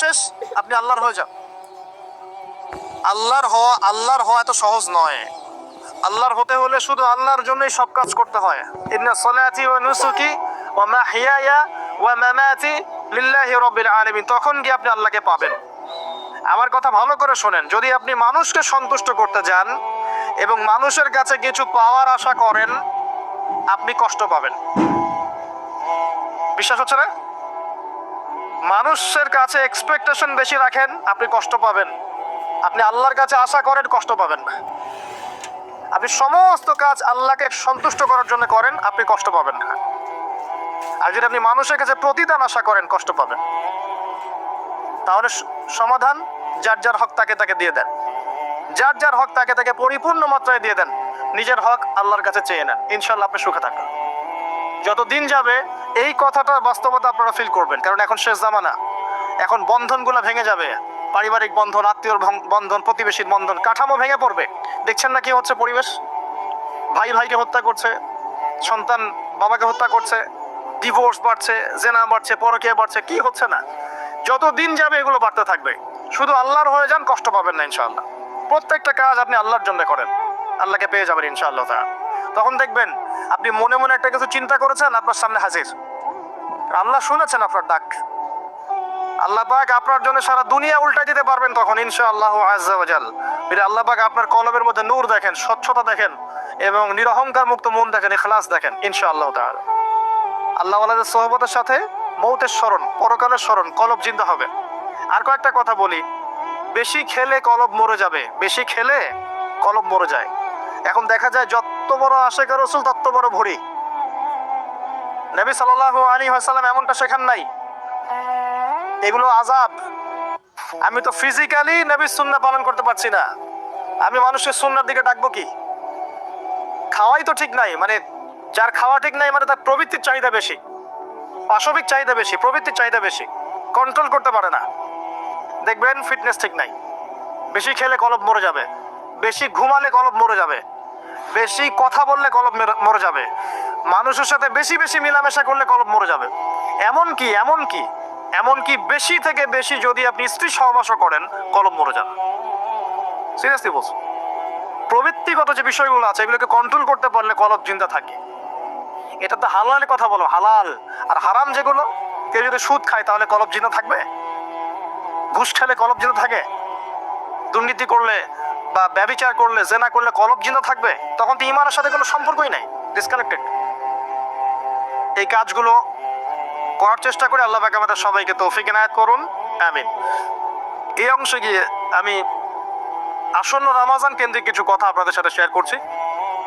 শেষ, আপনি আল্লাহর হয়ে যান। আল্লাহর হওয়া এত সহজ নয়। আল্লাহর হতে হলে শুধু আল্লাহর জন্যই সব কাজ করতে হয়। ইন্না সলাতি ওয়া নুসুকি ওয়া মাহইয়ায়া ওয়া মামাতি লিল্লাহি রাব্বিল আলামিন। তখন গিয়ে আপনি আল্লাহকে পাবেন। আমার কথা ভালো করে শোনেন, যদি আপনি মানুষকে সন্তুষ্ট করতে যান এবং মানুষের কাছে কিছু পাওয়ার আশা করেন, আপনি কষ্ট পাবেন। বিশ্বাস হচ্ছে না? মানুষের কাছে এক্সপেকটেশন বেশি রাখেন, আপনি কষ্ট পাবেন। আপনি আল্লাহর কাছে আশা করেন, কষ্ট পাবেন না। আপনি সমস্ত কাজ আল্লাহকে সন্তুষ্ট করার জন্য করেন, আপনি কষ্ট পাবেন না। আর যদি আপনি মানুষের কাছে প্রতিদান আশা করেন, কষ্ট পাবেন। তাহলে সমাধান, যার যার হক তাকে তাকে দিয়ে দেন। যার যার হক তাকে তাকে পরিপূর্ণ মাত্রায় দিয়ে দেন। নিজের হক আল্লাহর কাছে চেয়ে নেন, ইনশাআল্লাহ আপনি সুখে থাকবেন। যত দিন যাবে এই কথাটা বাস্তবতা আপনারা ফিল করবেন, কারণ এখন শেষ জামানা। এখন বন্ধনগুলো ভেঙে যাবে, পারিবারিক বন্ধন, আত্মীয়র বন্ধন, প্রতিবেশীর বন্ধন, কাঠামো ভেঙে পড়বে। দেখছেন না কি হচ্ছে? পরিবেশ, ভাই ভাইকে হত্যা করছে, সন্তান বাবাকে হত্যা করছে, ডিভোর্স বাড়ছে, জেনা বাড়ছে, পরকীয়া বাড়ছে। কি হচ্ছে না? যত দিন যাবে এগুলো বাড়তে থাকবে। শুধু আল্লাহর হয়ে যান, কষ্ট পাবেন না ইনশাআল্লাহ। প্রত্যেকটা কাজ আপনি আল্লাহর জন্য করেন, আল্লাহকে পেয়ে যাবেন ইনশাআল্লাহ। তখন দেখবেন আপনি মনে মনে একটা কিছু চিন্তা করেছেন, আপনার সামনে হাজির। আল্লাহ শুনেছেন আপনার ডাক। আল্লাহ পাক আপনার জন্য সারা দুনিয়া উল্টা দিতে পারবেন তখন ইনশাআল্লাহ আযজা ওয়া জাল। আল্লাহ পাক আপনার কলবের মধ্যে নূর দেখেন, স্বচ্ছতা দেখেন এবং নিরহংকার মুক্ত মন দেখেন, ইখলাস দেখেন ইনশাআল্লাহ তাআলা। আল্লাহ ওয়ালাদের সোহবতের সাথে মৌতের স্মরণ, পরকালের স্মরণ, কলব জিন্দা হবে। আর কয়েকটা কথা বলি, বেশি খেলে কলব মরে যাবে, বেশি খেলে কলব মরে যায়। এখন দেখা যায় যত বড় আশিক রাসূল তত বড় ভরি। নবী সাল্লাল্লাহু আলাইহি ওয়াসাল্লাম এমনটা শেখান নাই। এগুলো আযাব। আমি তো ফিজিক্যালি নবীর সুন্নাহ পালন করতে পারছি না, আমি মানুষের সুন্নাহর দিকে ডাকবো কি? খাওয়াই তো ঠিক নাই, মানে যার খাওয়া ঠিক নাই মানে তার প্রবৃত্তির চাহিদা বেশি, পাশবিক চাহিদা বেশি, প্রবৃত্তির চাহিদা বেশি, কন্ট্রোল করতে পারে না। দেখবেন ফিটনেস ঠিক নাই। বেশি খেলে কলব মরে যাবে, বেশি ঘুমালে কলব মরে যাবে, বেশি কথা বললে কলব মরে যাবে, মানুষের সাথে বেশি বেশি মেলামেশা করলে কলব মরে যাবে। এমনকি বেশি থেকে বেশি যদি আপনি স্ত্রী সহবাসও করেন, কলব মরে যাবে। সিরিয়াসলি বলছি। প্রবৃত্তিগত যে বিষয়গুলো আছে এগুলোকে কন্ট্রোল করতে পারলে কলব জিন্দা থাকে। এটা তো হালালের কথা বলো, হালাল। আর হারাম যেগুলো, কেউ যদি সুদ খায় তাহলে কলব জিন্দা থাকবে? ঘুষ খেলে কলব জিন্দা থাকে? দুর্নীতি করলে বা ব্যভিচার করলে, জেনা করলে কলব জিন্দা থাকবে? তখন তো ঈমানের সাথে কোনো সম্পর্কই নাই, ডিসকানেক্টেড। এই কাজগুলো করার চেষ্টা করে আল্লাহ পাক আমাদের সবাইকে তৌফিক ইনায়াত করুন, আমিন। এই অংশে গিয়ে আমি আসন্ন রমজান কেন্দ্রিক কিছু কথা আপনাদের সাথে শেয়ার করছি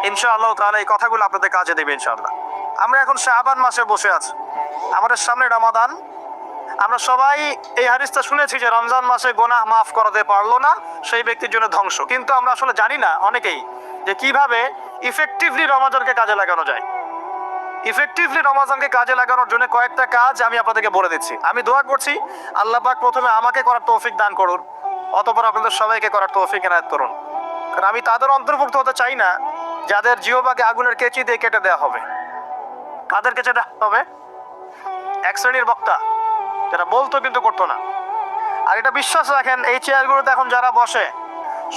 ইনশাআল্লাহ তাআলা। এই কথাগুলো আপনাদের কাজে দেবে ইনশাআল্লাহ। আমরা এখন শাবান মাসে বসে আছি, আমাদের সামনে রমাদান। আমরা সবাই এই হাদিসটা শুনেছি যে রমজান মাসে গুনাহ মাফ করাতে পারলো না সেই ব্যক্তির জন্য ধ্বংস। কিন্তু আমরা আসলে জানি না অনেকেই যে কিভাবে ইফেক্টিভলি রমজানকে কাজে লাগানো যায়। ইফেক্টিভলি রমজানকে কাজে লাগানোর জন্য কয়েকটা কাজ আমি আপনাদেরকে বলে দিচ্ছি। আমি দোয়া করছি আল্লাহ পাক প্রথমে আমাকে করার তৌফিক দান করুন, অতঃপর আপনাদের সবাইকে করার তৌফিক ইনায়াত করুন। কারণ আমি তাদের অন্তর্ভুক্ত হতে চাই না যাদের জিহ্বাকে আগুনের কেচি দিয়ে কেটে দেওয়া হবে। কাদের কেটে দেওয়া হবে? এক শ্রেণীর বক্তা যারা বলতো কিন্তু করতো না। আর এটা বিশ্বাস রাখেন, এই চেয়ারগুলোতে এখন যারা বসে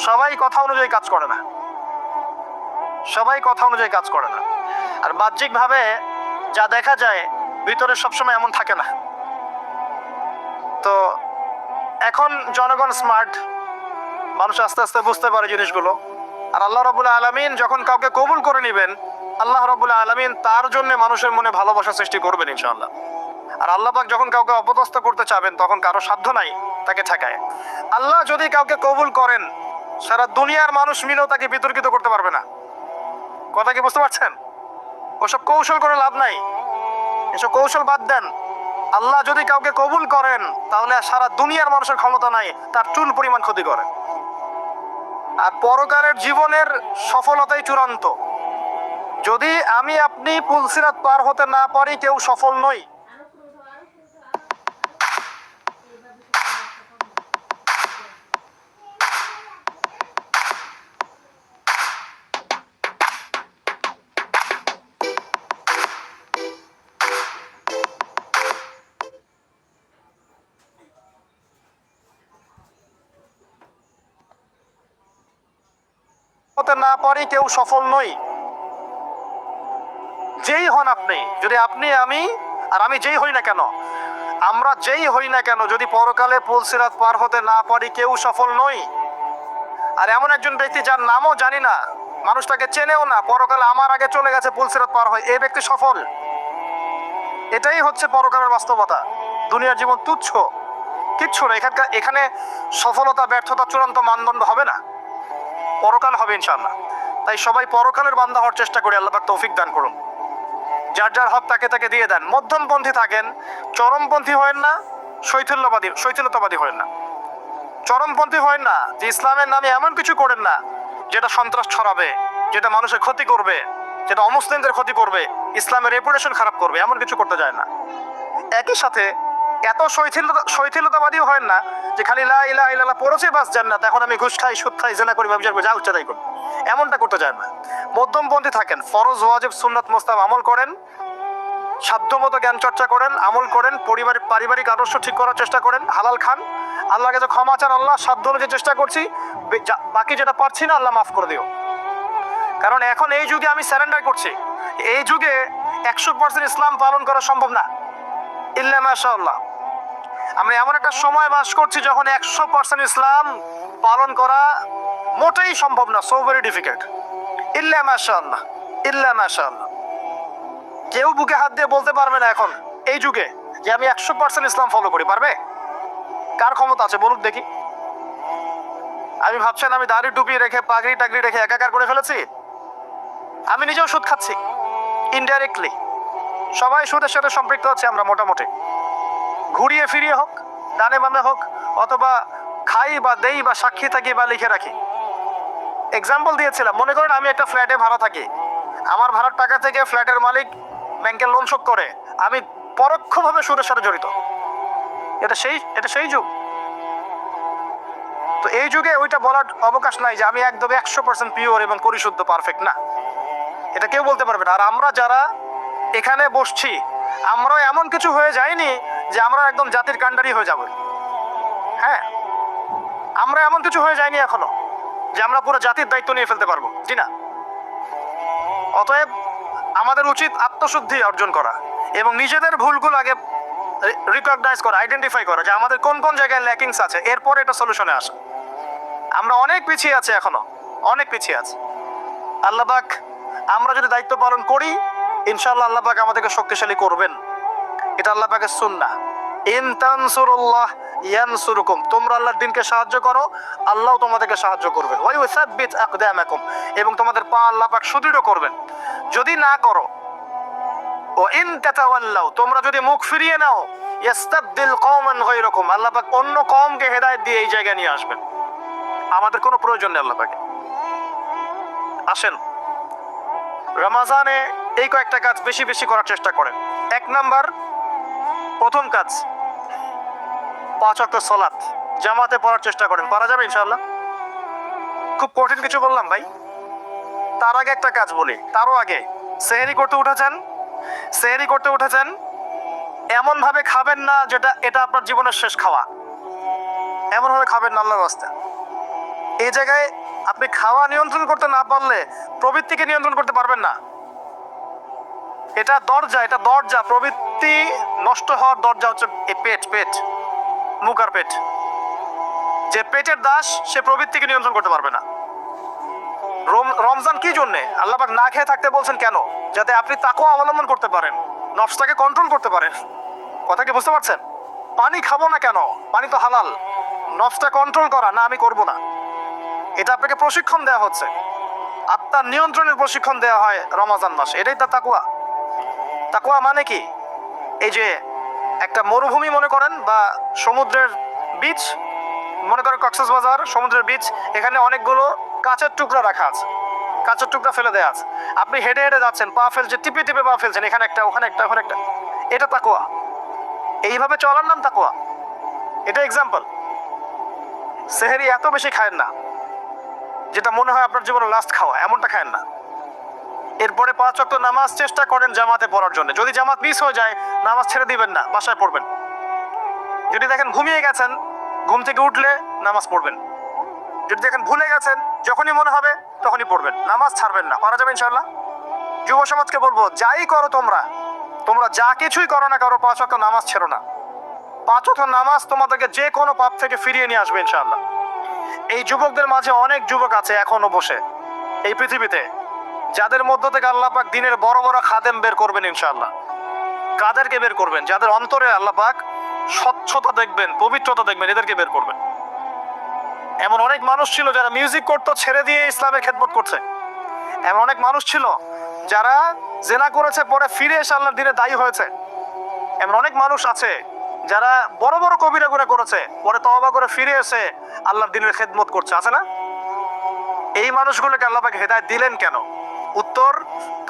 সবাই কথা অনুযায়ী কাজ করে না, সবাই কথা অনুযায়ী কাজ করে না। আর বাহ্যিকভাবে যা দেখা যায় ভিতরে সবসময় এমন থাকে না। তো এখন জনগণ স্মার্ট, মানুষ আস্তে আস্তে বুঝতে পারে জিনিসগুলো। আর আল্লাহ রাব্বুল আলামিন যখন কাউকে কবুল করে নেবেন, আল্লাহ রাব্বুল আলামিন তার জন্য মানুষের মনে ভালোবাসা সৃষ্টি করবেন ইনশাআল্লাহ। আর আল্লাহ পাক যখন কাউকে অপদস্থ করতে চাবেন তখন কারো সাধ্য নাই তাকে ঠেকায়। আল্লাহ যদি কাউকে কবুল করেন, সারা দুনিয়ার মানুষ মিলেও তাকে বিতর্কিত করতে পারবে না। কথা কি বুঝতে পারছেন? ওসব কৌশল করে লাভ নাই, এসব কৌশল বাদ দেন। আল্লাহ যদি কাউকে কবুল করেন তাহলে সারা দুনিয়ার মানুষের ক্ষমতা নাই তার চুল পরিমাণ ক্ষতি করে। আর পরকালের জীবনের সফলতাই চূড়ান্ত। যদি আমি আপনি পুলসিরাত পার হতে না পারি, কেউ সফল নই। হতে না পারি কেউ সফল নই। যেই হন আপনি, যদি আপনি আমি আর আমি যেই হই না কেন, আমরা যেই হই না কেন, যদি পরকালে পুলসিরাত পার হতে না পারি কেউ সফল নই। আর এমন একজন ব্যক্তি যার নামও জানি না, মানুষটাকে চেনেও না, পরকালে আমার আগে চলে গেছে পুলসিরাত পার হয়, এই ব্যক্তি সফল। এটাই হচ্ছে পরকালের বাস্তবতা। দুনিয়ার জীবন তুচ্ছ, কিচ্ছু না। এখানে সফলতা ব্যর্থতা চূড়ান্ত মানদণ্ড হবে না, পরকাল হবে ইনশাআল্লাহ। তাই সবাই পরকালের বান্দা হওয়ার চেষ্টা করি। আল্লাহ পাক তৌফিক দান করুন। যার যার হক তাকে তাকে দিয়ে দেন। মধ্যমপন্থী থাকেন, চরমপন্থী হয়েন না, শৈথিলতাবাদী হয়েন না। চরমপন্থী হয়েন না যে ইসলামের নামে এমন কিছু করেন না যেটা সন্ত্রাস ছড়াবে, যেটা মানুষের ক্ষতি করবে, যেটা অমুসলিমদের ক্ষতি করবে, ইসলামের রেপুটেশন খারাপ করবে, এমন কিছু করতে যায় না। একই সাথে এত শৈথিলতাবাদীও হয় না যে খালি লা ইলাহা ইল্লাল্লাহ পড়েছি বাস জান্নাত, এখন আমি ঘুষ খাই, সুদ খাই, জেনা করি, ব্যবসা করি, যা উচ্চ তাই করি, এমনটা করতে যায় না। মধ্যমপন্থী থাকেন, ফরজ ওয়াজিব সুন্নাত মুস্তাহাব আমল করেন, সাধ্যমতো জ্ঞান চর্চা করেন, আমল করেন, পারিবারিক আদর্শ ঠিক করার চেষ্টা করেন, হালাল খান, আল্লাহর কাছে ক্ষমা চান, আল্লাহ সাধ্য অনুযায়ী চেষ্টা করছি, বাকি যেটা পারছি না আল্লাহ মাফ করে দিও। কারণ এখন এই যুগে আমি স্যারেন্ডার করছি। এই যুগে 100% ইসলাম পালন করা সম্ভব না, ইল্লা মাশাআল্লাহ। আমরা এমন একটা সময় বাস করছি যখন 100% ইসলাম পালন করা মোটেই সম্ভব না, সো ভেরি ডিফিকাল্ট। ইল্লা মাশাআল্লাহ, ইল্লা মাশাআল্লাহ। কেউ বুকে হাত দিয়ে বলতে পারবে না এখন এই যুগে যে আমি 100% ইসলাম ফলো করি, পারবে? কার ক্ষমতা আছে বলুক দেখি। আমি ভাবছেন আমি দাড়ি টুপি রেখে পাগড়ি টাগড়ি রেখে একাকার করে ফেলেছি? আমি নিজেও সুদ খাচ্ছি ইনডাইরেক্টলি, সবাই সুদের সাথে সম্পৃক্ত আছে আমরা মোটামুটি। ঘুরিয়ে ফিরিয়ে হোক, ডানে বামে হোক, অথবা খাই বা দেই বা সাক্ষী থাকি বা লিখে রাখি। এক্সাম্পল দিয়েছিলাম, মনে করেন আমি একটা ফ্ল্যাটে ভাড়া থাকি, আমার ভাড়ার টাকা থেকে ফ্ল্যাটের মালিক ব্যাংকের লোন শোধ করে, আমি পরোক্ষভাবে সুদের সাথে জড়িত। এটা সেই যুগ। তো এই যুগে ওইটা বলার অবকাশ নাই যে আমি একদম 100% পিওর এবং পরিশুদ্ধ পারফেক্ট না, এটা কেউ বলতে পারবে না। আর আমরা যারা এখানে বসছি, আমরাও এমন কিছু হয়ে যায়নি যে আমরা একদম জাতির কাণ্ডারি হয়ে যাব। হ্যাঁ, আমরা এমন কিছু হয়ে যায়নি এখনো যে আমরা পুরো জাতির দায়িত্ব নিয়ে ফেলতে পারবো, জি না। অতএব আমাদের উচিত আত্মশুদ্ধি অর্জন করা এবং নিজেদের ভুলগুলো আগে রিকগনাইজ করা, আইডেন্টিফাই করা যে আমাদের কোন কোন জায়গায় ল্যাকিংস আছে, এরপরে এটা সলিউশনে আসে। আমরা অনেক পিছিয়ে আছি, এখনো অনেক পিছিয়ে আছি। আল্লাহ পাক আমরা যদি দায়িত্ব পালন করি, ইনশাআল্লাহ আল্লাহ পাক আমাদেরকে শক্তিশালী করবেন। এটা আল্লাহ পাকের সুন্নাহ। ইন তানসুরুল্লাহ ইয়ানসুরুকুম, তোমরা আল্লাহর দ্বীনকে সাহায্য করো, আল্লাহ তোমাদেরকে সাহায্য করবেন। ওয়া ইউসাব্বিত আকদামাকুম, এবং তোমাদের পা আল্লাহ পাক সুদৃঢ় করবেন। যদি না করো, ও ইন তাতাওয়াল্লাউ, তোমরা যদি মুখ ফিরিয়ে নাও, ইয়াস্তাবদিল কওমান গায়রাকুম, আল্লাহ পাক অন্য কওমকে হেদায়েত দিয়ে এই জায়গায় নিয়ে আসবেন। আমাদের কোনো প্রয়োজন নেই আল্লাহ পাকে। আসেন রমাজানে এই কয়েকটা কাজ বেশি বেশি করার চেষ্টা করেন। 1 নাম্বার, প্রথম কাজ 5 ওয়াক্ত সালাত জামাতে পড়ার চেষ্টা করেন। পারা যাবে ইনশাআল্লাহ? খুব কঠিন কিছু বললাম ভাই? তার আগে একটা কাজ বলি, তারও আগে সেহরি করতে উঠেছেন, এমন ভাবে খাবেন না যেটা এটা আপনার জীবনের শেষ খাওয়া। এমন ভাবে খাবেন না আল্লাহর রাস্তায়। এই জায়গায় আপনি খাওয়া নিয়ন্ত্রণ করতে না পারলে প্রবৃত্তিকে নিয়ন্ত্রণ করতে পারবেন না। এটা দরজা। প্রবৃত্তি নষ্ট হওয়ার দরজা হচ্ছে এই পেট, মুখ আর পেট। যে পেটের দাস, সে প্রবৃত্তিকে নিয়ন্ত্রণ করতে পারবে না। রমজান কি জন্যে আল্লাহ পাক না খেয়ে থাকতে বলছেন কেন? যাতে আপনি তাকওয়া অবলম্বন করতে পারেন, নফসটাকে কন্ট্রোল করতে পারেন। কথা কি বুঝতে পারছেন? পানি খাবো না কেন? পানি তো হালাল। নফসটা কন্ট্রোল করা, না আমি করব না, এটা আপনাকে প্রশিক্ষণ দেওয়া হচ্ছে। আত্মার নিয়ন্ত্রণের প্রশিক্ষণ দেওয়া হয় রমজান মাসে, এটাই তার তাকওয়া। তাকওয়া মানে কি? এই যে একটা মরুভূমি মনে করেন, বা সমুদ্রের বিচ মনে করেন, কক্সবাজার সমুদ্রের বিচ, এখানে অনেকগুলো কাঁচের টুকরা রাখা আছে, কাঁচের টুকরা ফেলে দেওয়া আছে। আপনি হেঁটে হেঁটে যাচ্ছেন, পা ফেলছে, টিপে টিপে পা ফেলছেন, এখানে একটা, ওখানে একটা, ওখানে একটা। এটা তাকওয়া। এইভাবে চলার নাম তাকওয়া। এটা এক্সাম্পল। সেহরি এত বেশি খায়েন না যেটা মনে হয় আপনার জীবনের লাস্ট খাওয়া, এমনটা খায়েন না। এরপরে 5 ওয়াক্ত নামাজ চেষ্টা করেন জামাতে পড়ার জন্য। যদি জামাত মিস হয়ে যায়, নামাজ ছেড়ে দিবেন না, বাসায় পড়বেন। যদি দেখেন ঘুমিয়ে গেছেন, ঘুম থেকে উঠলে নামাজ পড়বেন। যদি দেখেন ভুলে গেছেন, যখনই মনে হবে তখনই পড়বেন, নামাজ ছাড়বেন না, পারা যাবে ইনশাআল্লাহ। যুব সমাজকে বলবো, যাই করো তোমরা যা কিছুই করো না, কারো 5 ওয়াক্ত নামাজ ছেড়ো না। 5 ওয়াক্ত নামাজ তোমাদেরকে যে কোনো পাপ থেকে ফিরিয়ে নিয়ে আসবে ইনশাআল্লাহ। এই যুবকদের মাঝে অনেক যুবক আছে এখনো বসে এই পৃথিবীতে, যাদের মধ্য থেকে আল্লাহ পাক দিনের বড় বড় খাদেম বের করবেন ইনশাআল্লাহ। কাদেরকে বের করবেন? যাদের অন্তরে আল্লাহ পাক স্বচ্ছতা দেখবেন, পবিত্রতা দেখবেন, এদেরকে বের করবেন। এমন অনেক মানুষ ছিল যারা মিউজিক করতো ছেড়ে দিয়ে ইসলামের খেদমত করছে। এমন অনেক মানুষ ছিল যারা জেনা করেছে, পরে ফিরে এসে আল্লাহর দিনে দায়ী হয়েছে। এমন অনেক মানুষ আছে যারা বড় বড় কবিরা গুনাহ করেছে, পরে তওবা করে ফিরে এসে আল্লাহর দিনের খেদমত করছে, আছে না? এই মানুষগুলোকে আল্লাহ পাক হেদায়েত দিলেন কেন? উত্তর,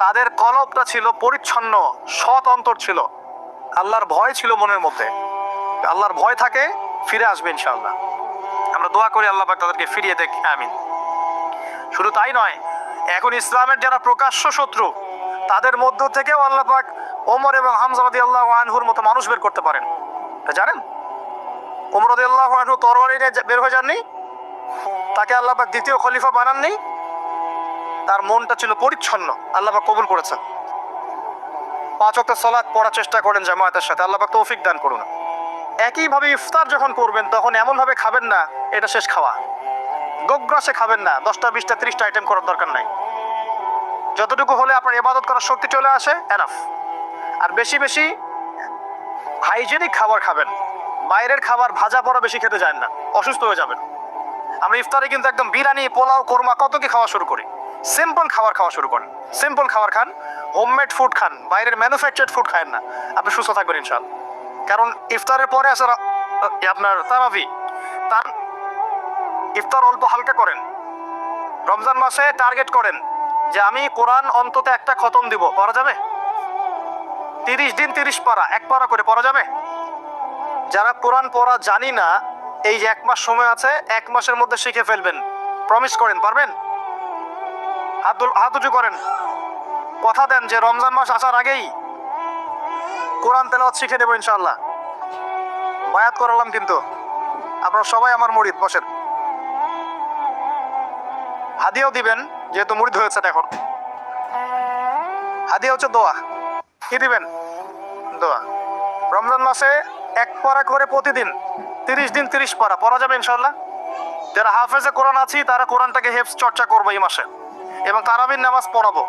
তাদের কলবটা ছিল পরিচ্ছন্ন, সৎ অন্তর ছিল, আল্লাহর ভয় ছিল মনের মধ্যে। আল্লাহর ভয় থাকে, ফিরে আসবে ইনশাআল্লাহ। আমরা দোয়া করি আল্লাহ পাক তাদেরকে ফিরিয়ে দেখ, আমিন। শুধু তাই নয়, এখন ইসলামের যারা প্রকাশ্য শত্রু, তাদের মধ্য থেকেও আল্লাহ পাক ওমর এবং হামজা রাদিয়াল্লাহু আনহুর মতো মানুষ বের করতে পারেন। জানেন, ওমর রাদিয়াল্লাহু আনহু তরবারি নিয়ে বের হয়ে যাননি, তাকে আল্লাহ পাক দ্বিতীয় খলিফা বানাননি, তার মনটা ছিল পরিচ্ছন্ন, আল্লাহ পাক কবুল করেছেন। 5 ওয়াক্ত সালাত পড়ার চেষ্টা করেন জামায়াতের সাথে, আল্লাহ পাক তৌফিক দান করুন। একইভাবে ইফতার যখন করবেন তখন এমনভাবে খাবেন না এটা শেষ খাওয়া, গোগ্রাসে খাবেন না, 10টা 20টা 30টা আইটেম করার দরকার নাই। যতটুকু হলে আপনার ইবাদত করার শক্তি চলে আসে, এনাফ। আর বেশি বেশি হাইজেনিক খাবার খাবেন, বাইরের খাবার ভাজা পড়া বেশি খেতে যায় না, অসুস্থ হয়ে যাবেন। আমরা ইফতারে কিন্তু একদম বিরিয়ানি, পোলাও, কোরমা কত কি খাওয়া শুরু করি। সিম্পল খাবার খাওয়া শুরু করেন, সিম্পল খাবার খান, হোমমেড ফুড খান, বাইরের ম্যানুফ্যাকচার্ড ফুড খায়েন না, আপনি সুস্থ থাকবেন ইনশাআল্লাহ। কারণ ইফতারের পরে আছে আপনার তারাবি, তার ইফতার অল্প হালকা করেন। রমজান মাসে টার্গেট করেন যে আমি কোরআন অন্তত একটা খতম দিব, পড়া যাবে? 30 দিন 30 পারা, 1 পারা করে পড়া যাবে? যারা কোরআন পড়া জানি না, এই যে 1 মাস সময় আছে, 1 মাসের মধ্যে শিখে ফেলবেন, প্রমিস করেন, পারবেন? হাত উঁচু করেন, কথা দেন যে রমজান মাস আসার আগেই কোরআন তেলাওয়াত শিখে দেবো ইনশাআল্লাহ। বায়াত করালাম কিন্তু, আপনারা সবাই আমার মুরিদ, বসেন। হাদিয়াও দিবেন, যেহেতু মুরিদ হয়েছে এখন। হাদিয়া হচ্ছে দোয়া। কি দিবেন? দোয়া। রমজান মাসে 1 পারা করে প্রতিদিন 30 দিন 30 পারা পড়া যাবে ইনশাআল্লাহ। যারা হাফেজে কোরআন আছি তারা কোরআনটাকে হেফজ চর্চা করবো এই মাসে, এবং তারাবির নামাজ পড়াবো।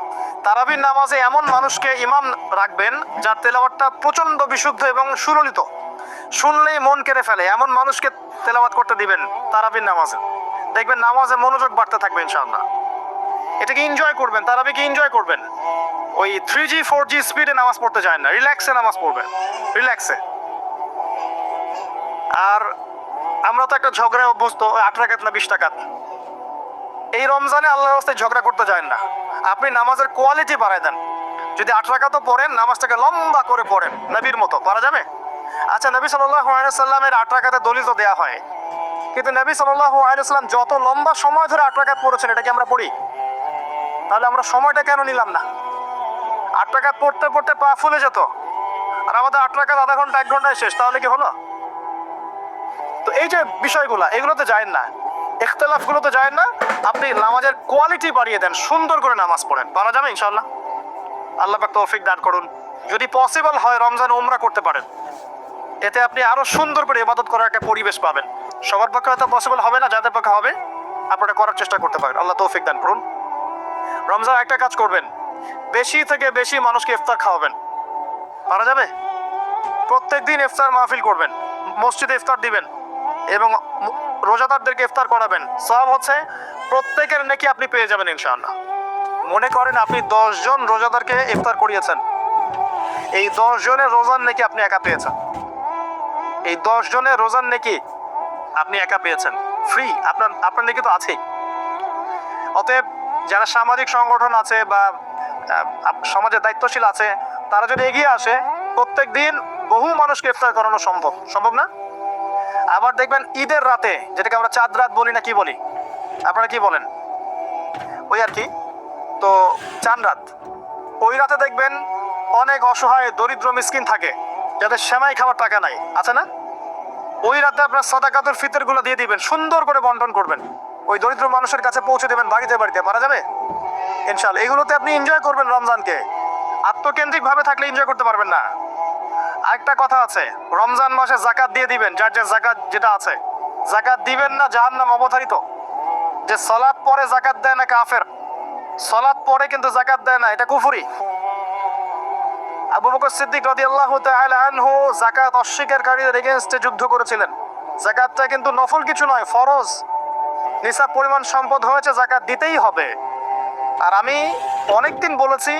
তারাবির নামাজে এমন মানুষকে ইমাম রাখবেন যার তেলাওয়াতটা প্রচন্ড বিশুদ্ধ এবং সুললিত, শুনলেই মন কেড়ে ফেলে, এমন মানুষকে তেলাওয়াত করতে দিবেন তারাবির নামাজে। দেখবেন নামাজে মনোযোগ বাড়তে থাকবে ইনশাআল্লাহ। এটাকে এনজয় করবেন, তারাবিকে এনজয় করবেন। ওই 3G 4G স্পিডে নামাজ পড়তে যায় না, রিল্যাক্সে নামাজ পড়বেন, রিল্যাক্সে। আর আমরা তো একটা ঝগড়ায় অভ্যস্ত, 8 রাকাত না 20 রাকাত। এই রমজানে আল্লাহর রাস্তায় ঝগড়া করতে যায় না, আপনি নামাজের কোয়ালিটি বাড়ায় দেন। যদি 8 রাকাতও পড়েন, নামাজটাকে লম্বা করে পড়েন, নবীর মতো, পারা যাবে? আচ্ছা, নবী সাল্লাল্লাহু আলাইহি সাল্লামের 8 রাকাতের দলিল তো দেয়া হয়, কিন্তু নবী সাল্লাল্লাহু আলাইহি সাল্লাম যত লম্বা সময় ধরে 8 রাকাত পড়েছেন, এটা কি আমরা পড়ি? তাহলে আমরা সময়টা কেন নিলাম না? 8 রাকাত পড়তে পড়তে পা ফুলে যেত, আর আমাদের 8 রাকাত আধা ঘন্টা 1 ঘন্টায় শেষ, তাহলে কি হলো? তো এই যে বিষয়গুলো, এগুলোতে যায়েন না, ইখতিলাফগুলোতে যায়েন না, আপনি নামাজের কোয়ালিটি বাড়িয়ে দেন, সুন্দর করে নামাজ পড়েন, পারা যাবে ইনশাআল্লাহ। আল্লাহ পাক তৌফিক দান করুন। যদি পসিবল হয় রমজান উমরা করতে পারেন, এতে আপনি আরো সুন্দর করে ইবাদত করার একটা পরিবেশ পাবেন। সবার পক্ষে হয়তো পসিবল হবে না, যাদের পক্ষে হবে আপনারা করার চেষ্টা করতে পারেন। আল্লাহ তৌফিক দান করুন। রমজান একটা কাজ করবেন, বেশি থেকে বেশি মানুষকে ইফতার খাওয়াবেন, পারা যাবে? প্রত্যেক দিন ইফতার মাহফিল করবেন, মসজিদে ইফতার দিবেন এবং রোজাদারদেরকে ইফতার করাবেন। সওয়াব হচ্ছে প্রত্যেকের নেকি আপনি পেয়ে যাবেন ইনশাআল্লাহ। মনে করেন আপনি 10 জন রোজাদারকে ইফতার করিয়েছেন, এই 10 জনের রোজার নেকি আপনি একা পেয়েছেন। এই 10 জনের রোজার নেকি আপনি একা পেয়েছেন, ফ্রি, আপনার নেকি তো আছেই। অতএব যারা সামাজিক সংগঠন আছে বা সমাজের দায়িত্বশীল আছে, তারা যদি এগিয়ে আসে, প্রত্যেক দিন বহু মানুষকে ইফতার করানো সম্ভব না? আবার দেখবেন ঈদের রাতে, যেটাকে আমরা চাঁদ রাত বলি না কি বলি, আপনারা কি বলেন? ওই আর কি, তো চাঁদ রাত, ওই রাতে দেখবেন অনেক অসহায় দরিদ্র মিসকিন থাকে যাদের সেমাই খাবার টাকা নাই, আছে না? ওই রাতে আপনার সাদাকাতুল ফিতরগুলো দিয়ে দিবেন, সুন্দর করে বন্টন করবেন, ওই দরিদ্র মানুষের কাছে পৌঁছে দেবেন বাড়িতে বাড়িতে, পারা যাবে ইনশাআল্লাহ। এগুলোতে আপনি এনজয় করবেন রমজানকে। আত্মকেন্দ্রিক ভাবে থাকলে এনজয় করতে পারবেন না। আরেকটা কথা আছে, রমজান মাসে জাকাত দিয়ে দিবেন, যার যার জাকাত যেটা আছে। জাকাত দিবেন না, জাহান্নাম অবধারিত। যে সালাত পরে জাকাত দেয় না কাফের, সালাত পরে কিন্তু জাকাত দেয় না, এটা কুফরি। আবু বকর সিদ্দিক রাদিয়াল্লাহু তাআলা আনহু যাকাত অস্বীকারীদের এগেইনস্টে যুদ্ধ করেছিলেন। যাকাতটা কিন্তু নফল কিছু নয়, ফরজ। নিসাব পরিমাণ সম্পদ হয়েছে, যাকাত দিতেই হবে। আর আমি অনেকদিন বলেছি,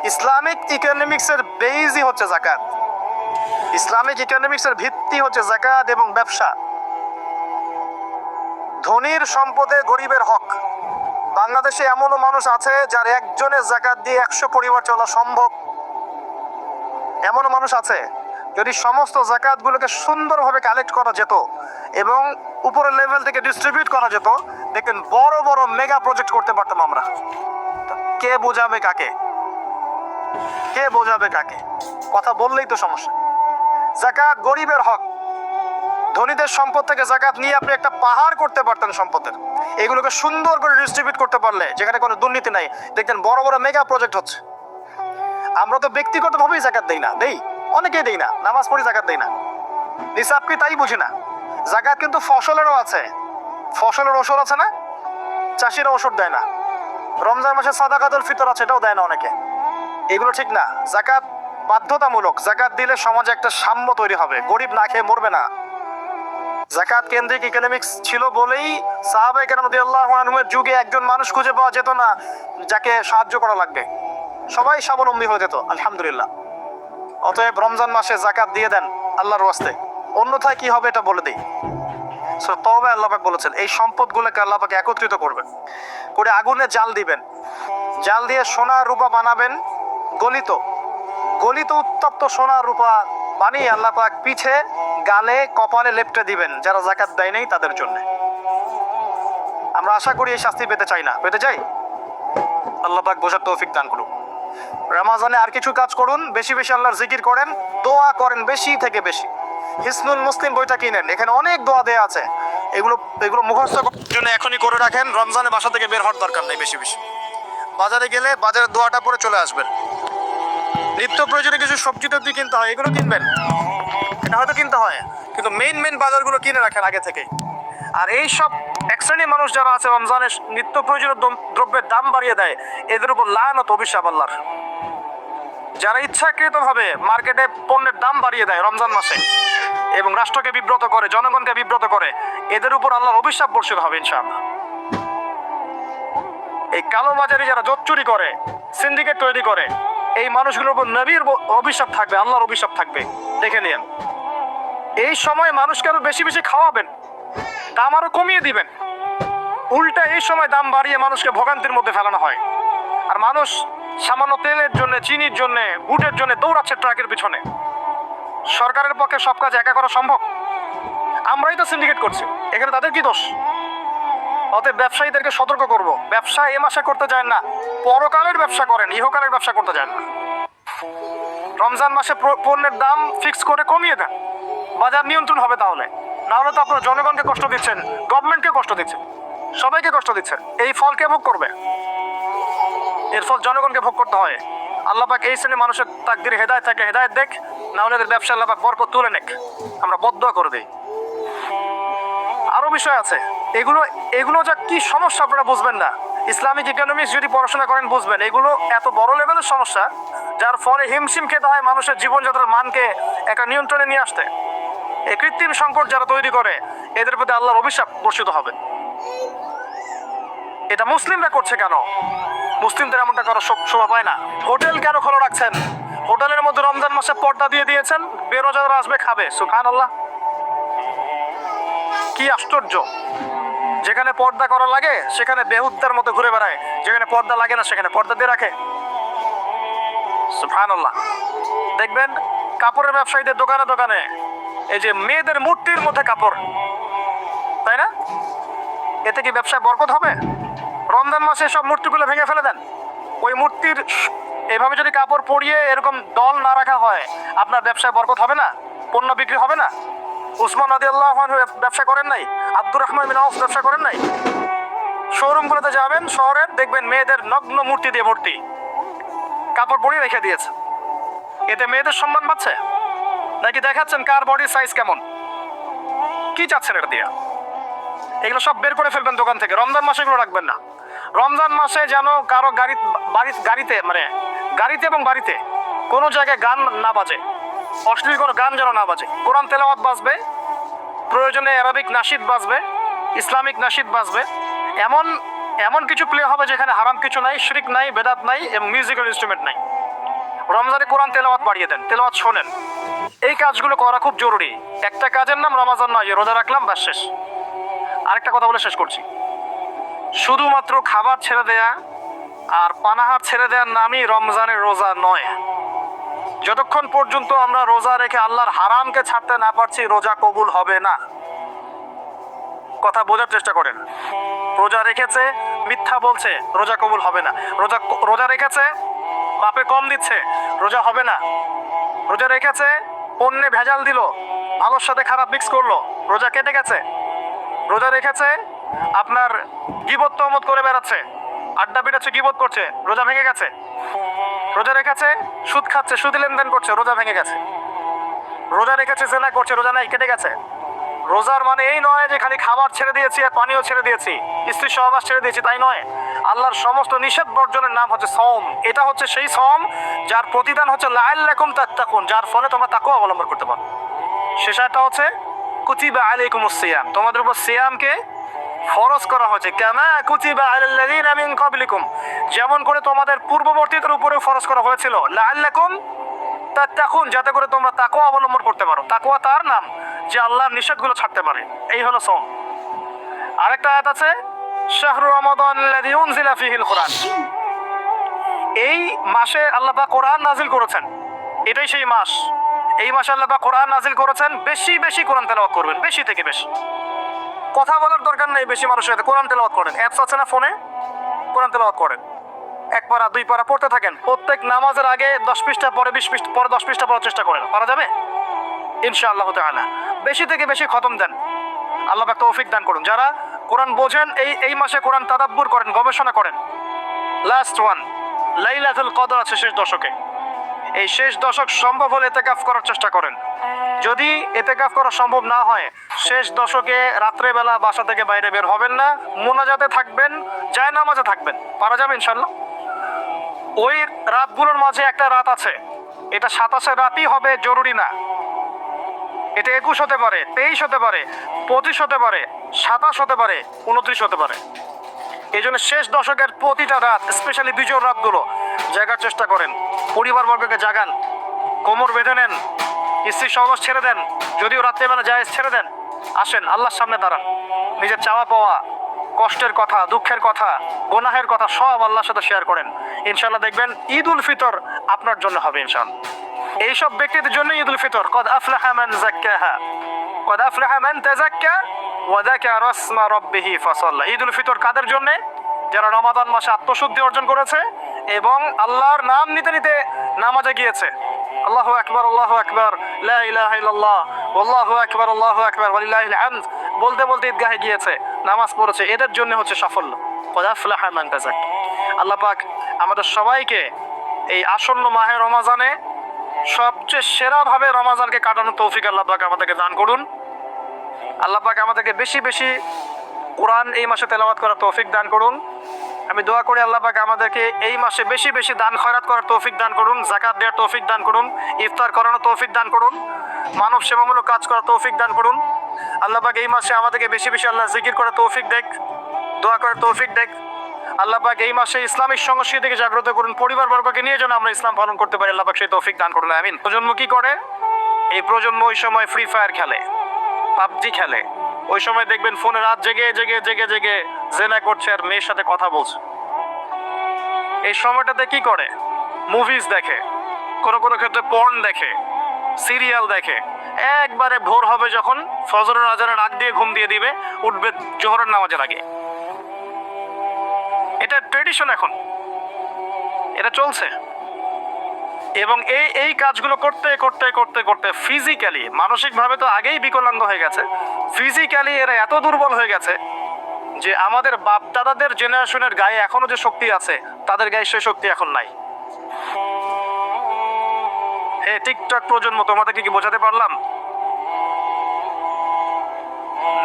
ইসলামিক ইকোনমিক্সের বেইজই হচ্ছে যাকাত। ইসলামিক ইকোনমিক্সের ভিত্তি হচ্ছে যাকাত এবং ব্যবসা। ধনীর সম্পদে গরিবের হক। বাংলাদেশে এমনও মানুষ আছে যার একজনের যাকাত দিয়ে 100 পরিবার চলা সম্ভব। এমন মানুষ আছে, যদি সমস্ত জাকাতগুলোকে সুন্দরভাবে কালেক্ট করা যেত এবং উপরের লেভেল থেকে ডিস্ট্রিবিউট করা যেত, দেখেন বড় বড় মেগা প্রজেক্ট করতে পারতাম আমরা। কে বোঝাবে কাকে? কে বোঝাবে কাকে? কথা বললেই তো সমস্যা। জাকাত গরিবের হক। ধনীদের সম্পদ থেকে জাকাত নিয়ে আপনি একটা পাহাড় করতে পারতেন সম্পদের। এগুলোকে সুন্দর করে ডিস্ট্রিবিউট করতে পারলে, যেখানে কোনো দুর্নীতি নাই, দেখতেন বড় বড় মেগা প্রজেক্ট হচ্ছে। আমরা তো ব্যক্তিগতভাবেই জাকাত দেই না, অনেকেই দেই না, নামাজ পড়ি জাকাত দেই না, নিসাব কি তাই বুঝি না। জাকাত কিন্তু ফসলেরও আছে, ফসলের ওষুধ আছে না, চাষিরা ওষুধ দেয় না। রমজান মাসে সাদাকাতুল ফিতর আছে, এটাও দেয় না অনেকে। এগুলো ঠিক না। জাকাত বাধ্যতামূলক। জাকাত দিলে সমাজে একটা সাম্য তৈরি হবে, গরিব না খেয়ে মরবে না। জাকাত কেন্দ্রিক ইকোনমিক্স ছিল বলেই সাহাবায়ে কেরাম রাদিয়াল্লাহু আনহুমের যুগে একজন মানুষ খুঁজে পাওয়া যেত না যাকে সাহায্য করা লাগবে, সবাই স্বাবলম্বী হয়ে যেত, আলহামদুলিল্লাহ। অতএব রমজান মাসে জাকাত দিয়ে দেন আল্লাহর ওয়াস্তে, অন্যথায় কি হবে এটা বলে দিই। সূরা তাওবা আল্লাহ পাক বলেছেন, এই সম্পদগুলোকে আল্লাহ পাক একত্রিত করবেন, করে আগুনে জাল দিবেন, জাল দিয়ে সোনা রূপা বানাবেন, গলিত গলিত উত্তপ্ত সোনা রূপা বানিয়ে আল্লাহ পাক পিঠে, গালে, কপালে লেপটে দিবেন যারা জাকাত দেয় নাই তাদের জন্য। আমরা আশা করি এই শাস্তি পেতে চাই না, পেতে চাই? আল্লাহ পাক বোঝার তৌফিক দান করুন। রমজানে আর কিছু কাজ করুন, বেশি বেশি আল্লাহর জিকির করেন, দোয়া করেন বেশি থেকে বেশি। হিসনুল মুসলিম বইটা কিনেন, এখানে অনেক দোয়া দেয়া আছে। এগুলো মুখস্থ করার জন্য এখনই করে রাখেন। রমজানে বাসা থেকে বের হওয়ার দরকার নেই বেশি বেশি। বাজারে গেলে বাজারের দোয়াটা পরে চলে আসবেন। নিত্য প্রয়োজনে কিছু সবজি টবজি কিনতে হয়, এগুলো কিনবেন, এটা হয়তো কিনতে হয়, কিন্তু মেইন বাজারগুলো কিনে রাখেন আগে থেকে। আর এই সব এক শ্রেণীর মানুষ যারা আছে রমজানের নিত্য প্রয়োজনীয় দ্রব্যের দাম বাড়িয়ে দেয়, এদের উপর লানত অভিশাপ আল্লাহর। যারা ইচ্ছাকৃতভাবে মার্কেটে পণ্যের দাম বাড়িয়ে দেয় রমজান মাসে এবং রাষ্ট্রকে বিব্রত করে, জনগণকে বিব্রত করে, এদের উপর আল্লাহর অভিশাপ বর্ষিত হবে ইনশাআল্লাহ। এই কালোবাজারি যারা জোট চুরি করে, সিন্ডিকেট তৈরি করে, এই মানুষগুলোর উপর নবীর অভিশাপ থাকবে, আল্লাহর অভিশাপ থাকবে, দেখে নিন। এই সময় মানুষকে আরো বেশি বেশি খাওয়াবেন, দাম আরো কমিয়ে দিবেন। উল্টা এই সময় দাম বাড়িয়ে মানুষকে ভোগান্তির মধ্যে ফেলানো হয়। আর মানুষ সামান্য তেলের জন্য, চিনির জন্য, বুটের জন্য দৌড়াচ্ছে ট্রাকের পিছনে। সরকারের পক্ষে সব কাজ একা করা সম্ভব? আমরাই তো সিন্ডিকেট করছি, এখানে তাদের কি দোষ? অতএব ব্যবসায়ীদেরকে সতর্ক করব, ব্যবসা এ মাসে করতে যায় না, পরকালের ব্যবসা করেন, ইহকালের ব্যবসা করতে যায় না। রমজান মাসে পণ্যের দাম ফিক্স করে কমিয়ে দেন, বাজার নিয়ন্ত্রণ হবে। তাহলে না হলে তো আপনারা জনগণকে কষ্ট দিচ্ছেন, গভর্নমেন্টকে কষ্ট দিচ্ছেন, সবাইকে কষ্ট দিচ্ছেন। এই ফল কে ভোগ করবে? এর ফল জনগণকে ভোগ করতে হয়। আল্লাহ পাক এই শ্রেণীর মানুষের তাকদিরে হেদায়েত থাকে, হেদায়েত দেখ, না হলে এদের ব্যবসা আল্লাহ পাক বরকত তুলে নেক, আমরা বদদোয়া করে দিই। আরো বিষয় আছে, এগুলো যা কি সমস্যা আপনারা বুঝবেন না। ইসলামিক ইকোনমিক্স যদি পড়াশোনা করেন বুঝবেন, এগুলো এত বড় লেভেলের সমস্যা যার ফলে হিমশিম খেতে হয় মানুষের জীবনযাত্রার মানকে একটা নিয়ন্ত্রণে নিয়ে আসতে। এই কৃত্রিম সংকট যারা তৈরি করে, এদের প্রতি আল্লাহর অভিশাপ বর্ষিত হবে। এটা মুসলিমরা করছে কেন? মুসলিমদের এমনটা করার শোভা পায় না। হোটেল কেন খোলা রাখছেন? হোটেলের মধ্যে রমজান মাসে পর্দা দিয়ে দিয়েছেন, বেরোজারা আসবে, খাবে, সুবহানাল্লাহ। কি আশ্চর্য! যেখানে পর্দা করা লাগে সেখানে বেহুদ্দার মতো ঘুরে বেড়ায়, যেখানে পর্দা লাগে না সেখানে পর্দা দিয়ে রাখে, সুবহানাল্লাহ। দেখবেন কাপড়ের ব্যবসায়ীদের দোকানে দোকানে এই যে মেয়েদের মূর্তির মধ্যে কাপড়, তাই না? এতে কি ব্যবসায় বরকত হবে? রমজান মাসে সব মূর্তিগুলো ভেঙে ফেলে দেন। ওই মূর্তির এভাবে যদি কাপড় পরিয়ে এরকম দল না রাখা হয়, আপনার ব্যবসায় বরকত হবে না, পণ্য বিক্রি হবে না। উসমান রাদিয়াল্লাহু আনহু ব্যবসা করেন নাই? আব্দুর রহমান বিন আউফ ব্যবসা করেন নাই? শোরুমগুলোতে যাবেন শহরের, দেখবেন মেয়েদের নগ্ন মূর্তি দিয়ে ভর্তি, কাপড় পরিয়ে রেখে দিয়েছে। এতে মেয়েদের সম্মান পাচ্ছে নাকি দেখাচ্ছেন কার বডির সাইজ কেমন? কি চাচ্ছেন এটা দিয়া? এগুলো সব বের করে ফেলবেন দোকান থেকে। রমজান মাসে এগুলো রাখবেন না। রমজান মাসে যেন কারো গাড়িতে এবং বাড়িতে কোনো জায়গায় গান না বাজে, অশ্লীল কোনো গান যেন না বাজে। কোরআন তেলাওয়াত বাজবে, প্রয়োজনে অ্যারাবিক নাশিদ বাজবে, ইসলামিক নাশিদ বাজবে। এমন এমন কিছু প্লে হবে যেখানে হারাম কিছু নাই, শিরক নাই, বেদাত নাই এবং মিউজিক্যাল ইনস্ট্রুমেন্ট নাই। রমজানে কোরআন তেলাওয়াত বাড়িয়ে দেন, তেলাওয়াত শোনেন। এই কাজগুলো করা খুব জরুরি। একটা কাজের নাম রমজান নয়, রোজা রাখলাম ব্যাস শেষ। আরেকটা কথা বলে শেষ করছি, শুধুমাত্র খাবার ছেড়ে দেয়া আর পানাহার ছেড়ে দেওয়ার নামই রমজানের রোজা নয়। যতক্ষণ পর্যন্ত আমরা রোজা রেখে আল্লাহর হারামকে ছাড়তে না পারছি, রোজা কবুল হবে না। কথা বোঝার চেষ্টা করেন। রোজা রেখেছে, মিথ্যা বলছে, রোজা কবুল হবে না। রোজা রেখেছে, বাপে কম দিচ্ছে, রোজা হবে না। রোজা রেখেছে, পণ্যে ভেজাল দিল, ভালোর সাথে খারাপ মিক্স করলো, রোজা কেটে গেছে। রোজা রেখেছে, আপনার গীবত তহমত করে বেড়াচ্ছে, আড্ডা পিটাচ্ছে, গীবত করছে, রোজা ভেঙে গেছে। রোজা রেখেছে, সুদ খাচ্ছে, সুদি লেনদেন করছে, রোজা ভেঙে গেছে। রোজা রেখেছে, জেনা করছে, রোজা নাই, কেটে গেছে। রোজার মানে এই নয় যে খালি খাবার ছেড়ে দিয়েছি আর পানিও ছেড়ে দিয়েছি, স্ত্রী সহবাস ছেড়ে দিয়েছি, তাই নয়। আল্লাহর সমস্ত নিষেধ বর্জনের নাম হচ্ছে সওম। এটা হচ্ছে সেই সওম যার প্রতিদান হচ্ছে লাআল্লাকুম তাত্তাকুন, যার ফলে তোমরা তাকওয়া অবলম্বন করতে পারো। শেষটা হচ্ছে কুতিবা আলাইকুমুস সিয়াম, তোমাদের উপর সিয়ামকে ফরজ করা হয়েছে। কামা কুতিবা আলাল্লাযিনা মিন ক্বাবলিকুম, যেমন করে তোমাদের পূর্ববর্তীদের উপরেও ফরজ করা হয়েছিল। লাআল্লাকুম তাত্তাকুন, যাতে করে তোমরা তাকওয়া অবলম্বন করতে পারো। তাকওয়া তার নাম যে আল্লাহর নিষেধগুলো ছাড়তে পারে। এই হলো সওম। আরেকটা আয়াত আছে, শাহরু রমাদানাল্লাযী উনজিলা ফীহিল কুরআন, এই মাসে আল্লাহ পাক কোরআন নাজিল করেছেন। এটাই সেই মাস। এই মাসে আল্লাহ পাক কোরআন নাজিল করেছেন। বেশি বেশি কোরআন তেলাওয়াত করবেন, বেশি থেকে বেশি। কথা বলার দরকার নেই, বেশি মানুষের সাথে কোরআন তেলাওয়াত করেন। অ্যাপস আছে না ফোনে, কোরআন তেলাওয়াত করেন। 1 পারা 2 পারা পড়তে থাকেন। প্রত্যেক নামাজের আগে 10 পৃষ্ঠা, পরে 20 পৃষ্ঠা, পরে 10 পৃষ্ঠা পড়ার চেষ্টা করেন। পারা যাবে ইনশাআল্লাহ তাআলা। বেশি থেকে বেশি খতম দেন, আল্লাহ পাক তৌফিক দান করুন। যারা কোরআন বোঝেন, এই মাসে কোরআন তাদাব্বুর করেন, গবেষণা করেন। লাস্ট ওয়ান, লাইলাতুল কদর আছে শেষ দশকে। এই শেষ দশক সম্ভব হলে ইতিকাফ করার চেষ্টা করেন। যদি ইতিকাফ করা সম্ভব না হয়, শেষ দশকে রাত্রেবেলা বাসা থেকে বাইরে বের হবেন না, মুনাজাতে থাকবেন, জায়নামাজে থাকবেন। পারা যাবে ইনশাআল্লাহ। ওই রাতগুলোর মাঝে একটা রাত আছে, এটা 27 রাতই হবে জরুরি না। এটা 21 হতে পারে, 23 হতে পারে, 25 হতে পারে, 27 হতে পারে, 29 হতে পারে। এই জন্য শেষ দশকের প্রতিটা রাত, স্পেশালি বিজয় রাতগুলো জাগার চেষ্টা করেন। পরিবারবর্গকে জাগান, কোমর বেঁধে নেন, স্ত্রী সহবাস ছেড়ে দেন, যদিও রাত্রেবেলা জায়েজ ছেড়ে দেন। আসেন আল্লাহর সামনে দাঁড়ান, নিজের চাওয়া পাওয়া, কষ্টের কথা, দুঃখের কথা, গুনাহের কথা সব আল্লাহর সাথে শেয়ার করেন। ইনশাআল্লাহ দেখবেন ঈদ উল ফিতর আপনার জন্য হবে ইনশাআল্লাহ। এইসব ব্যক্তিদের জন্য ঈদ উল ফিতর। কদ আফলাহা মান যাক্কাহা, কদ আফলাহা মান তাযাক্কা ওয়া যাকারা ইসমা রাব্বিহি ফাসাল্লা। ঈদ উল ফিতর কাদের জন্য? যারা রমাদান মাসে আত্মশুদ্ধি অর্জন করেছে এবং আল্লাহর নাম নিতে নিতে নামাজে গিয়েছে। আল্লাহু আকবার, আল্লাহু আকবার, লা ইলাহা ইল্লাল্লাহ, আল্লাহু আকবার, আল্লাহু আকবার, ওয়ালিল্লাহিল হামদ বলতে বলতে ঈদগাহে গিয়েছে, নামাজ পড়েছে। এদের জন্য হচ্ছে সাফল্য। কদ আফলাহা মান তাযাক্কা। আল্লাহ পাক আমাদের সবাইকে এই আসন্ন মাহে রমাজানে সবচেয়ে সেরাভাবে রমাজানকে কাটানোর তৌফিক আল্লাহ পাক আমাদেরকে দান করুন। আল্লাহ পাক আমাদেরকে বেশি বেশি কোরআন এই মাসে তেলাওয়াত করার তৌফিক দান করুন। আমি দোয়া করি আল্লাহ পাক আমাদেরকে এই মাসে বেশি বেশি দান খয়রাত করার তৌফিক দান করুন, যাকাত দেওয়ার তৌফিক দান করুন, ইফতার করানোর তৌফিক দান করুন, মানব সেবামূলক কাজ করার তৌফিক দান করুন। আল্লাহ পাক এই মাসে আমাদেরকে বেশি বেশি আল্লাহ জিকির করার তৌফিক দেখ, দোয়া করার তৌফিক দেখ। আল্লাহ পাক এই মাসে ইসলামিক সংস্কৃতিকে জাগ্রত করুন, পরিবারবর্গকে নিয়ে যেন আমরা ইসলাম পালন করতে পারি। আল্লাহ পাক সেই তৌফিক দান করুন, আমিন। প্রজন্ম কি করে? এই প্রজন্ম ওই সময় ফ্রি ফায়ার খেলে, পাবজি খেলে। ওই সময় দেখবেন ফোনে রাত জেগে জেগে জেগে জেগে জেনা করছে আর মেয়ের সাথে কথা বলছে। এই সময়টাতে কি করে? মুভিজ দেখে, কোনো কোনো ক্ষেত্রে পর্ন দেখে, সিরিয়াল দেখে। একবারে ভোর হবে যখন, ফজরের আজানের আগ দিয়ে ঘুম দিয়ে দিবে, উঠবে জোহরের নামাজের আগে। এটা ট্রেডিশন, এখন এটা চলছে। এবং এই কাজগুলো করতে করতে করতে করতে ফিজিক্যালি, মানসিকভাবে তো আগেই বিকলাঙ্গ হয়ে গেছে, ফিজিক্যালি এরা এত দুর্বল হয়ে গেছে যে আমাদের বাপ দাদাদের জেনারেশনের গায়ে এখনো যে শক্তি আছে, তাদের গায়ে সেই শক্তি এখন নাই। হে টিকটক প্রজন্ম, তোমাদেরকে কি বোঝাতে পারলাম?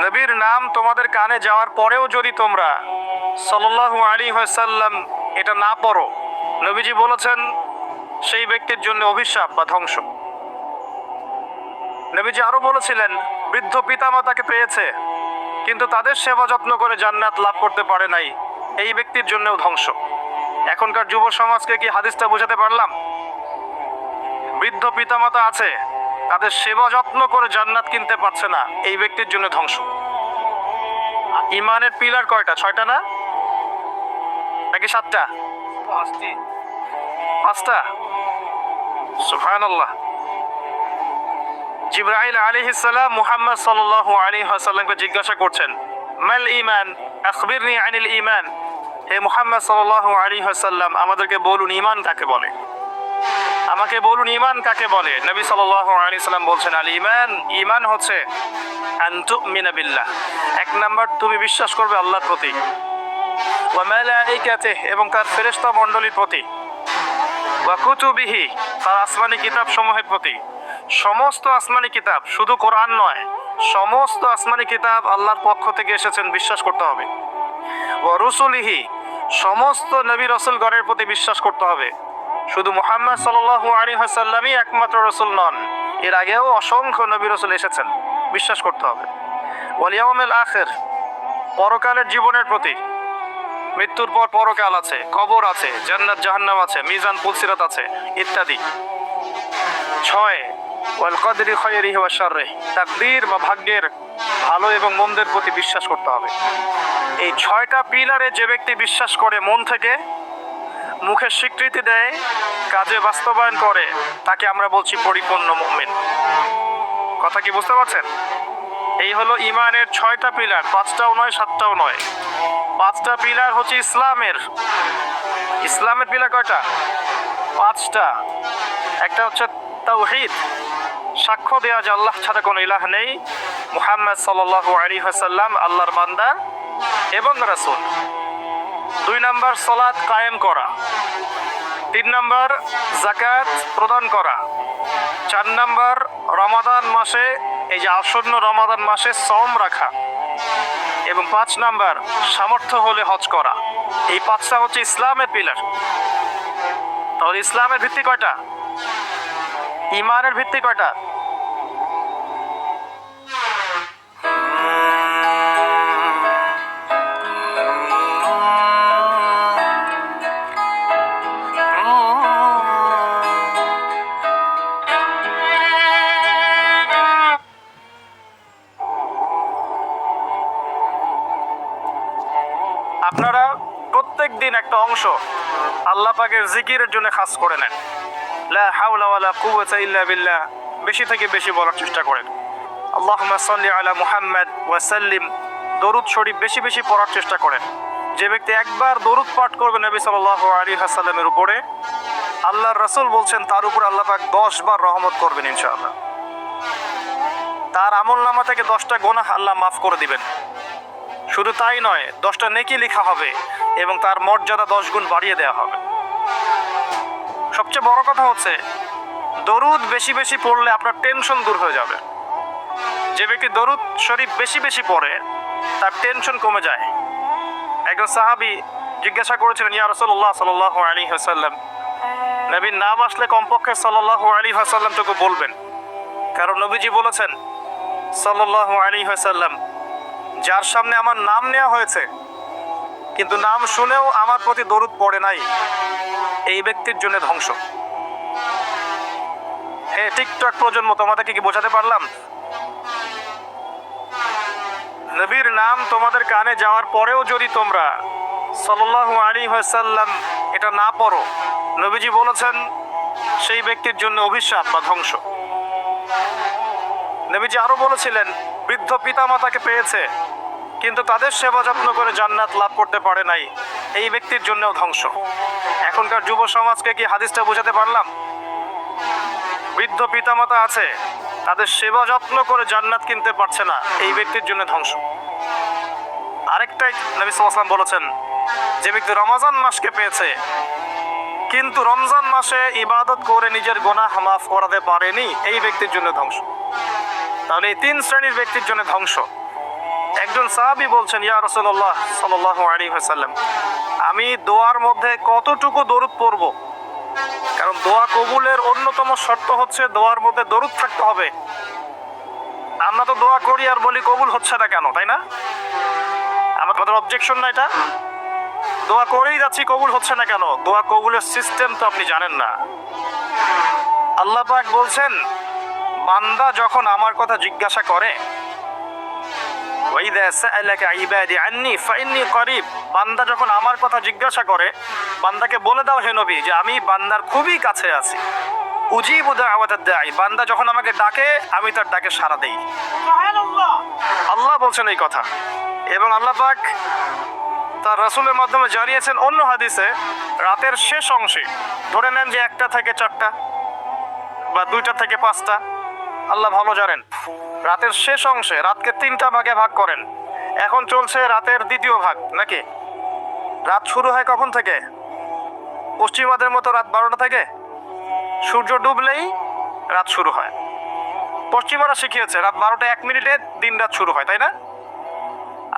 নবীর নাম তোমাদের কানে যাওয়ার পরেও যদি তোমরা সাল্লাল্লাহু আলাইহি ওয়াসাল্লাম এটা না পড়ো, নবীজি বলেছেন সেই ব্যক্তির জন্য অভিশাপ বা ধ্বংস। নবীজি আরো বলেছিলেন, বৃদ্ধ পিতামাতাকে পেয়েছে কিন্তু তাদের সেবা যত্ন করে জান্নাত লাভ করতে পারে নাই, এই ব্যক্তির জন্যও ধ্বংস। এখনকার যুব সমাজকে কি হাদিসটা বোঝাতে পারলাম? বৃদ্ধ পিতামাতা আছে, তাদের সেবা যত্ন করে জান্নাত কিনতে পারছে না, এই ব্যক্তির জন্য ধ্বংস। ইমানের পিলার কয়টা? 6টা না নাকি 7টা? 5টা। সুবহানাল্লাহ। জিবরাইল আলাইহিস সালাম মুহাম্মদ সাল্লাল্লাহু আলাইহি ওয়াসাল্লামকে জিজ্ঞাসা করছেন, মাল ঈমান, আখবিরনি আনিল ঈমান। হে মুহাম্মদ সাল্লাল্লাহু আলাইহি ওয়াসাল্লাম, আমাদেরকে বলুন ঈমান কাকে বলে, আমাকে বলুন ঈমান কাকে বলে। নবী সাল্লাল্লাহু আলাইহি ওয়াসাল্লাম বলছেন, আল ঈমান, ঈমান হচ্ছে আন তুমিনা বিল্লাহ, 1 নাম্বার তুমি বিশ্বাস করবে আল্লাহর প্রতি, ওয়া মালাইকাতিহি, এবং তার ফেরেশতা মণ্ডলীর প্রতি, ওয়া কুতুবিহি, তার আসমানি কিতাব সমূহের প্রতি। সমস্ত আসমানি কিতাব, শুধু কোরআন নয়, সমস্ত আসমানি কিতাব আল্লাহর পক্ষ থেকে এসেছেন, বিশ্বাস করতে হবে। ওয়া রুসুলিহি, সমস্ত নবী রাসূলগণের প্রতি বিশ্বাস করতে হবে। শুধু মুহাম্মদ সাল্লাল্লাহু আলাইহি ওয়াসাল্লামই একমাত্র রাসূল নন, এর আগেও অসংখ্য নবী রাসূল এসেছেন, বিশ্বাস করতে হবে। ওয়াল ইয়াউমিল আখির, পরকালের জীবনের প্রতি, মৃত্যুর পর পরকাল আছে, কবর আছে, জান্নাত জাহান্নাম আছে, মিজান পুলসিরাত আছে ইত্যাদি। 6, ওয়াল কদরি খায়রিহি ওয়া শাররিহি, তাকদীর বা ভাগ্যের ভালো এবং মন্দের প্রতি বিশ্বাস করতে হবে। এই 6টা পিলারে যে ব্যক্তি বিশ্বাস করে মন থেকে, মুখে স্বীকৃতি দেয়, কাজে বাস্তবায়ন করে, তাকে আমরা বলছি পরিপূর্ণ মুমিন। কথা কি বুঝতে পারছেন? এই হলো ঈমানের 6টা পিলার, 5টাও নয় 7টাও নয়। 5টা পিলার হচ্ছে ইসলামের। ইসলামের পিলার কয়টা? 5টা। একটা হচ্ছে তাওহীদ, সাক্ষ্য দেওয়া যে আল্লাহ ছাড়া কোনো ইলাহ নেই, মুহাম্মদ সাল্লাল্লাহু আলাইহি ওয়াসাল্লাম আল্লাহর বান্দা এবং রাসূল। 2 নাম্বার সালাত কায়েম করা। 3 নাম্বার যাকাত প্রদান করা। 4 নাম্বার রমাদান মাসে, এই যে আসন্ন রমাদান মাসে সওম রাখা। এবং 5 নাম্বার সামর্থ্য হলে হজ করা। এই 5টা হচ্ছে ইসলামের পিলার। তাহলে ইসলামের ভিত্তি কয়টা? ঈমানের ভিত্তি কয়টা? আপনারা প্রত্যেক দিন একটা অংশ আল্লাহ পাকের জিকিরের জন্য খাস করে নেন। লা হাওলা ওয়ালা কুওয়াতা ইল্লা বিল্লাহ, বেশি থেকে বেশি বলার চেষ্টা করেন। আল্লাহুম্মা সাল্লি আলা মুহাম্মাদ ওয়া সাল্লিম, দরুদ শরীফ বেশি বেশি পড়ার চেষ্টা করেন। যে ব্যক্তি একবার দরুদ পাঠ করবে নবী সাল্লাল্লাহু আলাইহি ওয়াসাল্লামের উপরে, আল্লাহর রাসূল বলছেন তার উপর আল্লাহ পাক 10 বার রহমত করবেন ইনশাআল্লাহ। তার আমলনামা থেকে 10টা গুনাহ আল্লাহ মাফ করে দিবেন। শুধু তাই নয়, 10টা নেকি লেখা হবে এবং তার মর্যাদা 10 গুণ বাড়িয়ে দেওয়া হবে। সবচেয়ে বড় কথা হচ্ছে, দরুদ বেশি বেশি পড়লে আপনার টেনশন দূর হয়ে যাবে। যে ব্যক্তি দরুদ শরীফ বেশি বেশি পড়ে, তার টেনশন কমে যায়। একজন সাহাবী জিজ্ঞাসা করেছিলেন, ইয়া রাসূলুল্লাহ সাল্লাল্লাহু আলাইহি ওয়াসাল্লাম, নবীর নাম আসলে কমপক্ষে সাল্লাল্লাহু আলাইহি ওয়াসাল্লাম টুকু বলবেন, কারণ নবীজি বলেছেন সাল্লাল্লাহু আলাইহি ওয়াসাল্লাম, যার সামনে আমার নাম নেওয়া হয়েছে কিন্তু নাম শুনেও আমার প্রতি দরুদ পড়ে নাই, এই ব্যক্তির জন্য ধ্বংস। হে টিকটক প্রজন্ম, তোমাদেরকে কি বোঝাতে পারলাম? নবীর নাম তোমাদের কানে যাওয়ার পরেও যদি তোমরা সাল্লাল্লাহু আলাইহি ওয়াসাল্লাম এটা না পড়ো, নবীজি বলেছেন সেই ব্যক্তির জন্য অভিশাপ বা ধ্বংস। নবীজি আরো বলেছিলেন, বৃদ্ধ পিতামাতাকে পেয়েছে কিন্তু তাদের সেবা যত্ন করে জান্নাত লাভ করতে পারে নাই, এই ব্যক্তির জন্যও ধ্বংস। এখনকার যুব সমাজকে কি হাদিসটা বোঝাতে পারলাম? বৃদ্ধ পিতামাতা আছে, তাদের সেবা যত্ন করে জান্নাত কিনতে পারছে না, এই ব্যক্তির জন্য ধ্বংস। আরেকটা একটাই, নবী সাল্লাল্লাহু আলাইহি ওয়াসাল্লাম বলেছেন, যে ব্যক্তি রমজান মাসকে পেয়েছে কিন্তু রমজান মাসে ইবাদত করে নিজের গুনাহ মাফ করাতে পারেনি, এই ব্যক্তির জন্য ধ্বংস। তাহলে এই তিন শ্রেণীর ব্যক্তির জন্য ধ্বংস। একজন সাহাবী বলছেন, ইয়া রাসূলুল্লাহ সাল্লাল্লাহু আলাইহি ওয়াসাল্লাম, আমি দোয়ার মধ্যে কতটুকু দরুদ পড়ব? কারণ দোয়া কবুলের অন্যতম শর্ত হচ্ছে দোয়ার মধ্যে দরুদ থাকতে হবে। আমরা তো দোয়া করি আর বলি কবুল হচ্ছে না কেন, তাই না? আমার কথা অবজেকশন না এটা? দোয়া করেই যাচ্ছি, কবুল হচ্ছে না কেন? দোয়া কবুলের সিস্টেম তো আপনি জানেন না। আল্লাহ পাক বলছেন, বান্দা যখন আমার কথা জিজ্ঞাসা করে, ওয়াইদা সাআলাকা ইবাদি আন্নী ফাইন্নী করিব, বান্দা যখন আমার কথা জিজ্ঞাসা করে, বান্দাকে বলে দাও হে নবী যে আমি বান্দার খুবই কাছে আছি। উজিবু দাওয়াতাদ দাঈ, বান্দা যখন আমাকে ডাকে আমি তার ডাকে সাড়া দেই। সুবহানাল্লাহ, আল্লাহ বলছেন এই কথা। এবং আল্লাহ পাক তার রাসূলের মাধ্যমে জানিয়েছেন অন্য হাদিসে, রাতের শেষ অংশে, ধরে নেন যে 1টা থেকে 4টা বা 2টা থেকে 5টা, আল্লাহ ভালো জানেন, রাতের শেষ অংশে রাতকে 3টা ভাগে ভাগ করেন। এখন চলছে রাতের 2য় ভাগ, নাকি? রাত শুরু হয় কখন থেকে? পশ্চিমাদের মতো রাত 12টা থেকে। সূর্য ডুবলেই রাত শুরু হয়। পশ্চিমারা শিখিয়েছে রাত 12টা 1 মিনিটে দিন রাত শুরু হয়, তাই না?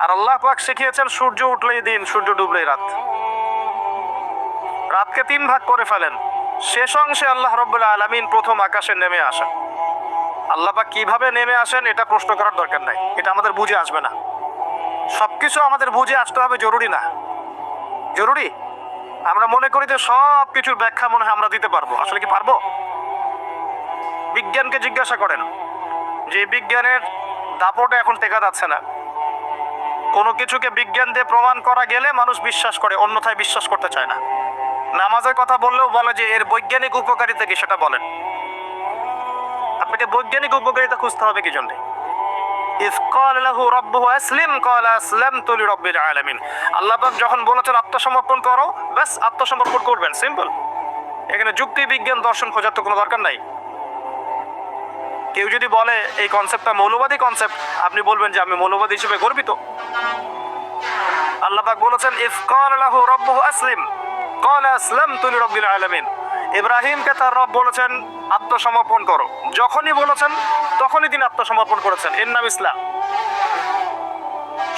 আর আল্লাহ পাক শিখিয়েছেন সূর্য উঠলেই দিন, সূর্য ডুবলেই রাত। রাতকে 3 ভাগ করে ফেলেন। শেষ অংশে আল্লাহ রাব্বুল আলামিন প্রথম আকাশে নেমে আসেন। আল্লাহ পাক কিভাবে নেমে আসেন এটা প্রশ্ন করার দরকার নাই, এটা আমাদের বুঝে আসবে না। সবকিছু আমাদের বুঝে আসতে হবে জরুরি না। জরুরি? আমরা মনে করি যে সব কিছুর ব্যাখ্যা মনে হয় আমরা দিতে পারবো। আসলে কি পারবো? বিজ্ঞানকে জিজ্ঞাসা করেন, যে বিজ্ঞানের দাপটে এখন টেকা যাচ্ছে না। কোনো কিছুকে বিজ্ঞান দিয়ে প্রমাণ করা গেলে মানুষ বিশ্বাস করে, অন্যথায় বিশ্বাস করতে চায় না। নামাজের কথা বললেও বলে যে এর বৈজ্ঞানিক উপকারিতা কি সেটা বলেন। আপনাকে বৈজ্ঞানিক উপকারিতা খুঁজতে হবে কি জন্য? ইয ক্বালা লাহু রাব্বুহু আসলিম ক্বালা আসলামতু লিরাব্বিল আলামিন। আল্লাহ পাক যখন বলেছেন আত্মসমর্পণ করো, ব্যাস আত্মসমর্পণ করবেন, সিম্পল। এখানে যুক্তি বিজ্ঞান দর্শন খোঁজার তো কোনো দরকার নাই। কেউ যদি বলে এই কনসেপ্টটা মৌলবাদী কনসেপ্ট, আপনি বলবেন যে আমি মৌলবাদী হিসেবে গর্বিত। আল্লাহ পাক বলেছেন ইয ক্বালা লাহু রাব্বুহু আসলিম ক্বালা আসলামতু লিরাব্বিল আলামিন। ইব্রাহিমকে তার রব বলেছেন আত্মসমর্পণ করো, যখনই বলেছেন তখনই তিনি আত্মসমর্পণ করেছেন। এর নাম ইসলাম।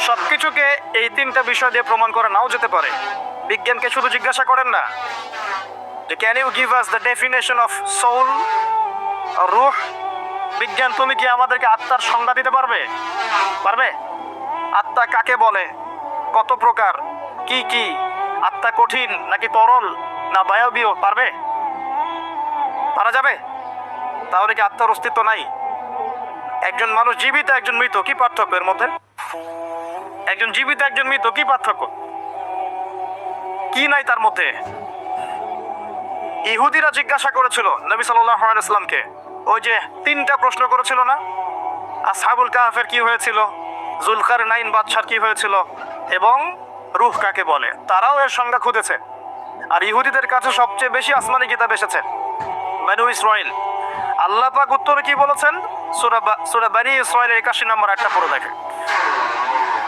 সবকিছুকে এই 3টা বিষয় দিয়ে প্রমাণ করা নাও যেতে পারে। বিজ্ঞানকে শুধু জিজ্ঞাসা করেন না যে can you give us the definition of soul, রূহ। বিজ্ঞান, তুমি কি আমাদেরকে আত্মার সংজ্ঞা দিতে পারবে? পারবে? আত্মা কাকে বলে, কত প্রকার, কি কি, আত্মা কঠিন নাকি তরল না বায়বীয়, পারবে? পারা যাবে? তাহলে কি আত্মার অস্তিত্ব নাই? একজন মানুষ জীবিত, একজন মৃত, কি পার্থক্য এর মধ্যে? একজন জীবিত, একজন মৃত, কি পার্থক্য? কি নাই তার মধ্যে? ইহুদিরা জিজ্ঞাসা করেছিল নবী সাল্লাল্লাহু আলাইহি ওয়াসাল্লামকে, ওই যে 3টা প্রশ্ন করেছিল না, আসহাবুল কাহফের কি হয়েছিল, যুলকারনাইন বাদশার কি হয়েছিল, এবং রূহ কাকে বলে। তারাও এর সংজ্ঞা খুঁজেছে। আর ইহুদিদের কাছে সবচেয়ে বেশি আসমানি কিতাব এসেছে, বনু ইসরাইল। আল্লাহ পাক উত্তরে কি বলেছেন? সূরা বনী ইসরাইলের 81 নম্বর আয়াতটা পড়ে দেখেন।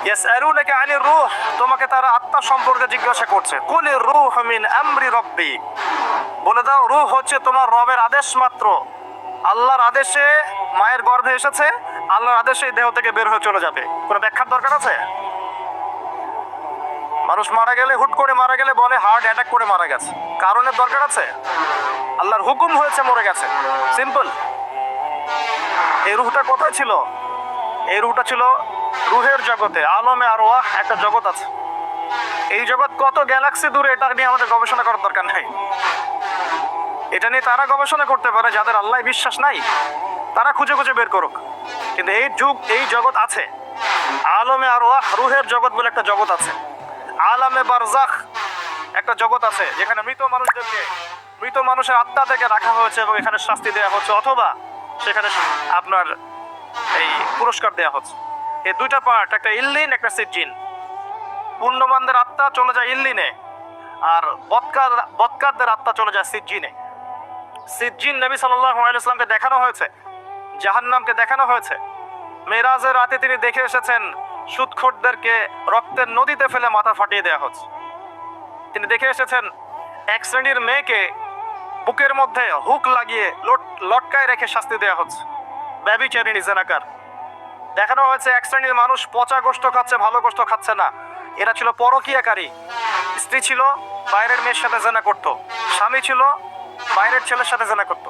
ইয়াসআলুনাকা আনির রূহ, তোমাকে তারা আত্মা সম্পর্কে জিজ্ঞাসা করছে। কুলির রূহ মিন আমরি রাব্বি, বলে দাও রূহ হচ্ছে তোমার রবের আদেশ মাত্র। আল্লাহর আদেশে মায়ের গর্ভে এসেছে, আল্লাহর আদেশে দেহ থেকে বের হয়ে চলে যাবে। কোনো ব্যাখ্যার দরকার আছে? মানুষ মারা গেলে, হুট করে মারা গেলে বলে হার্ট অ্যাটাক করে মারা গেছে, কারণের দরকার আছে? আল্লাহর হুকুম হয়েছে মরে গেছে, সিম্পল। এই রূহটা কোথায় ছিল? এই রূহটা ছিল রূহের জগতে, আলমে আরওয়াহ একটা জগৎ আছে। এই জগৎ কত গ্যালাক্সি দূরে, এটা নিয়ে আমাদের গবেষণা করার দরকার নাই। এটা নিয়ে তারা গবেষণা করতে পারে যাদের আল্লাহ বিশ্বাস নাই, তারা খুঁজে খুঁজে বের করুক। কিন্তু এই জগৎ আছে, আলমে আরওয়াহ, রূহের জগৎ বলে একটা জগৎ আছে। আলামে বারজাখ একটা জগৎ আছে, যেখানে মৃত মানুষদেরকে, মৃত মানুষের আত্মা থেকে রাখা হয়েছে এবং এখানে শাস্তি দেওয়া হচ্ছে, অথবা সেখানে আপনার এই পুরস্কার দেওয়া হচ্ছে। এই 2টা পার্ট, একটা ইল্লিন, একটা সিজ্জিন। পুণ্যবানদের আত্মা চলে যায় ইল্লিনে, আর বদকারদের আত্মা চলে যায় সিজ্জিনে। সিজ্জিন নবী সাল্লাল্লাহু আলাইহি ওয়াসাল্লামকে দেখানো হয়েছে, জাহান্নামকে দেখানো হয়েছে। মেরাজের রাতে তিনি দেখে এসেছেন সুদখোরদেরকে রক্তের নদীতে ফেলে মাথা ফাটিয়ে দেওয়া হচ্ছে। তিনি দেখে এসেছেন এক শ্রেণীর মেয়েকে বুকের মধ্যে হুক লাগিয়ে লটকায় রেখে শাস্তি দেওয়া হচ্ছে, ব্যভিচারিণী জেনাকার। দেখানো হয়েছে এক শ্রেণীর মানুষ পচা গোশত খাচ্ছে, ভালো গোশত খাচ্ছে না, এরা ছিল পরকীয়াকারী। স্ত্রী ছিল বাইরের মেয়ের সাথে জেনা করত, স্বামী ছিল বাইরের ছেলের সাথে জেনা করত।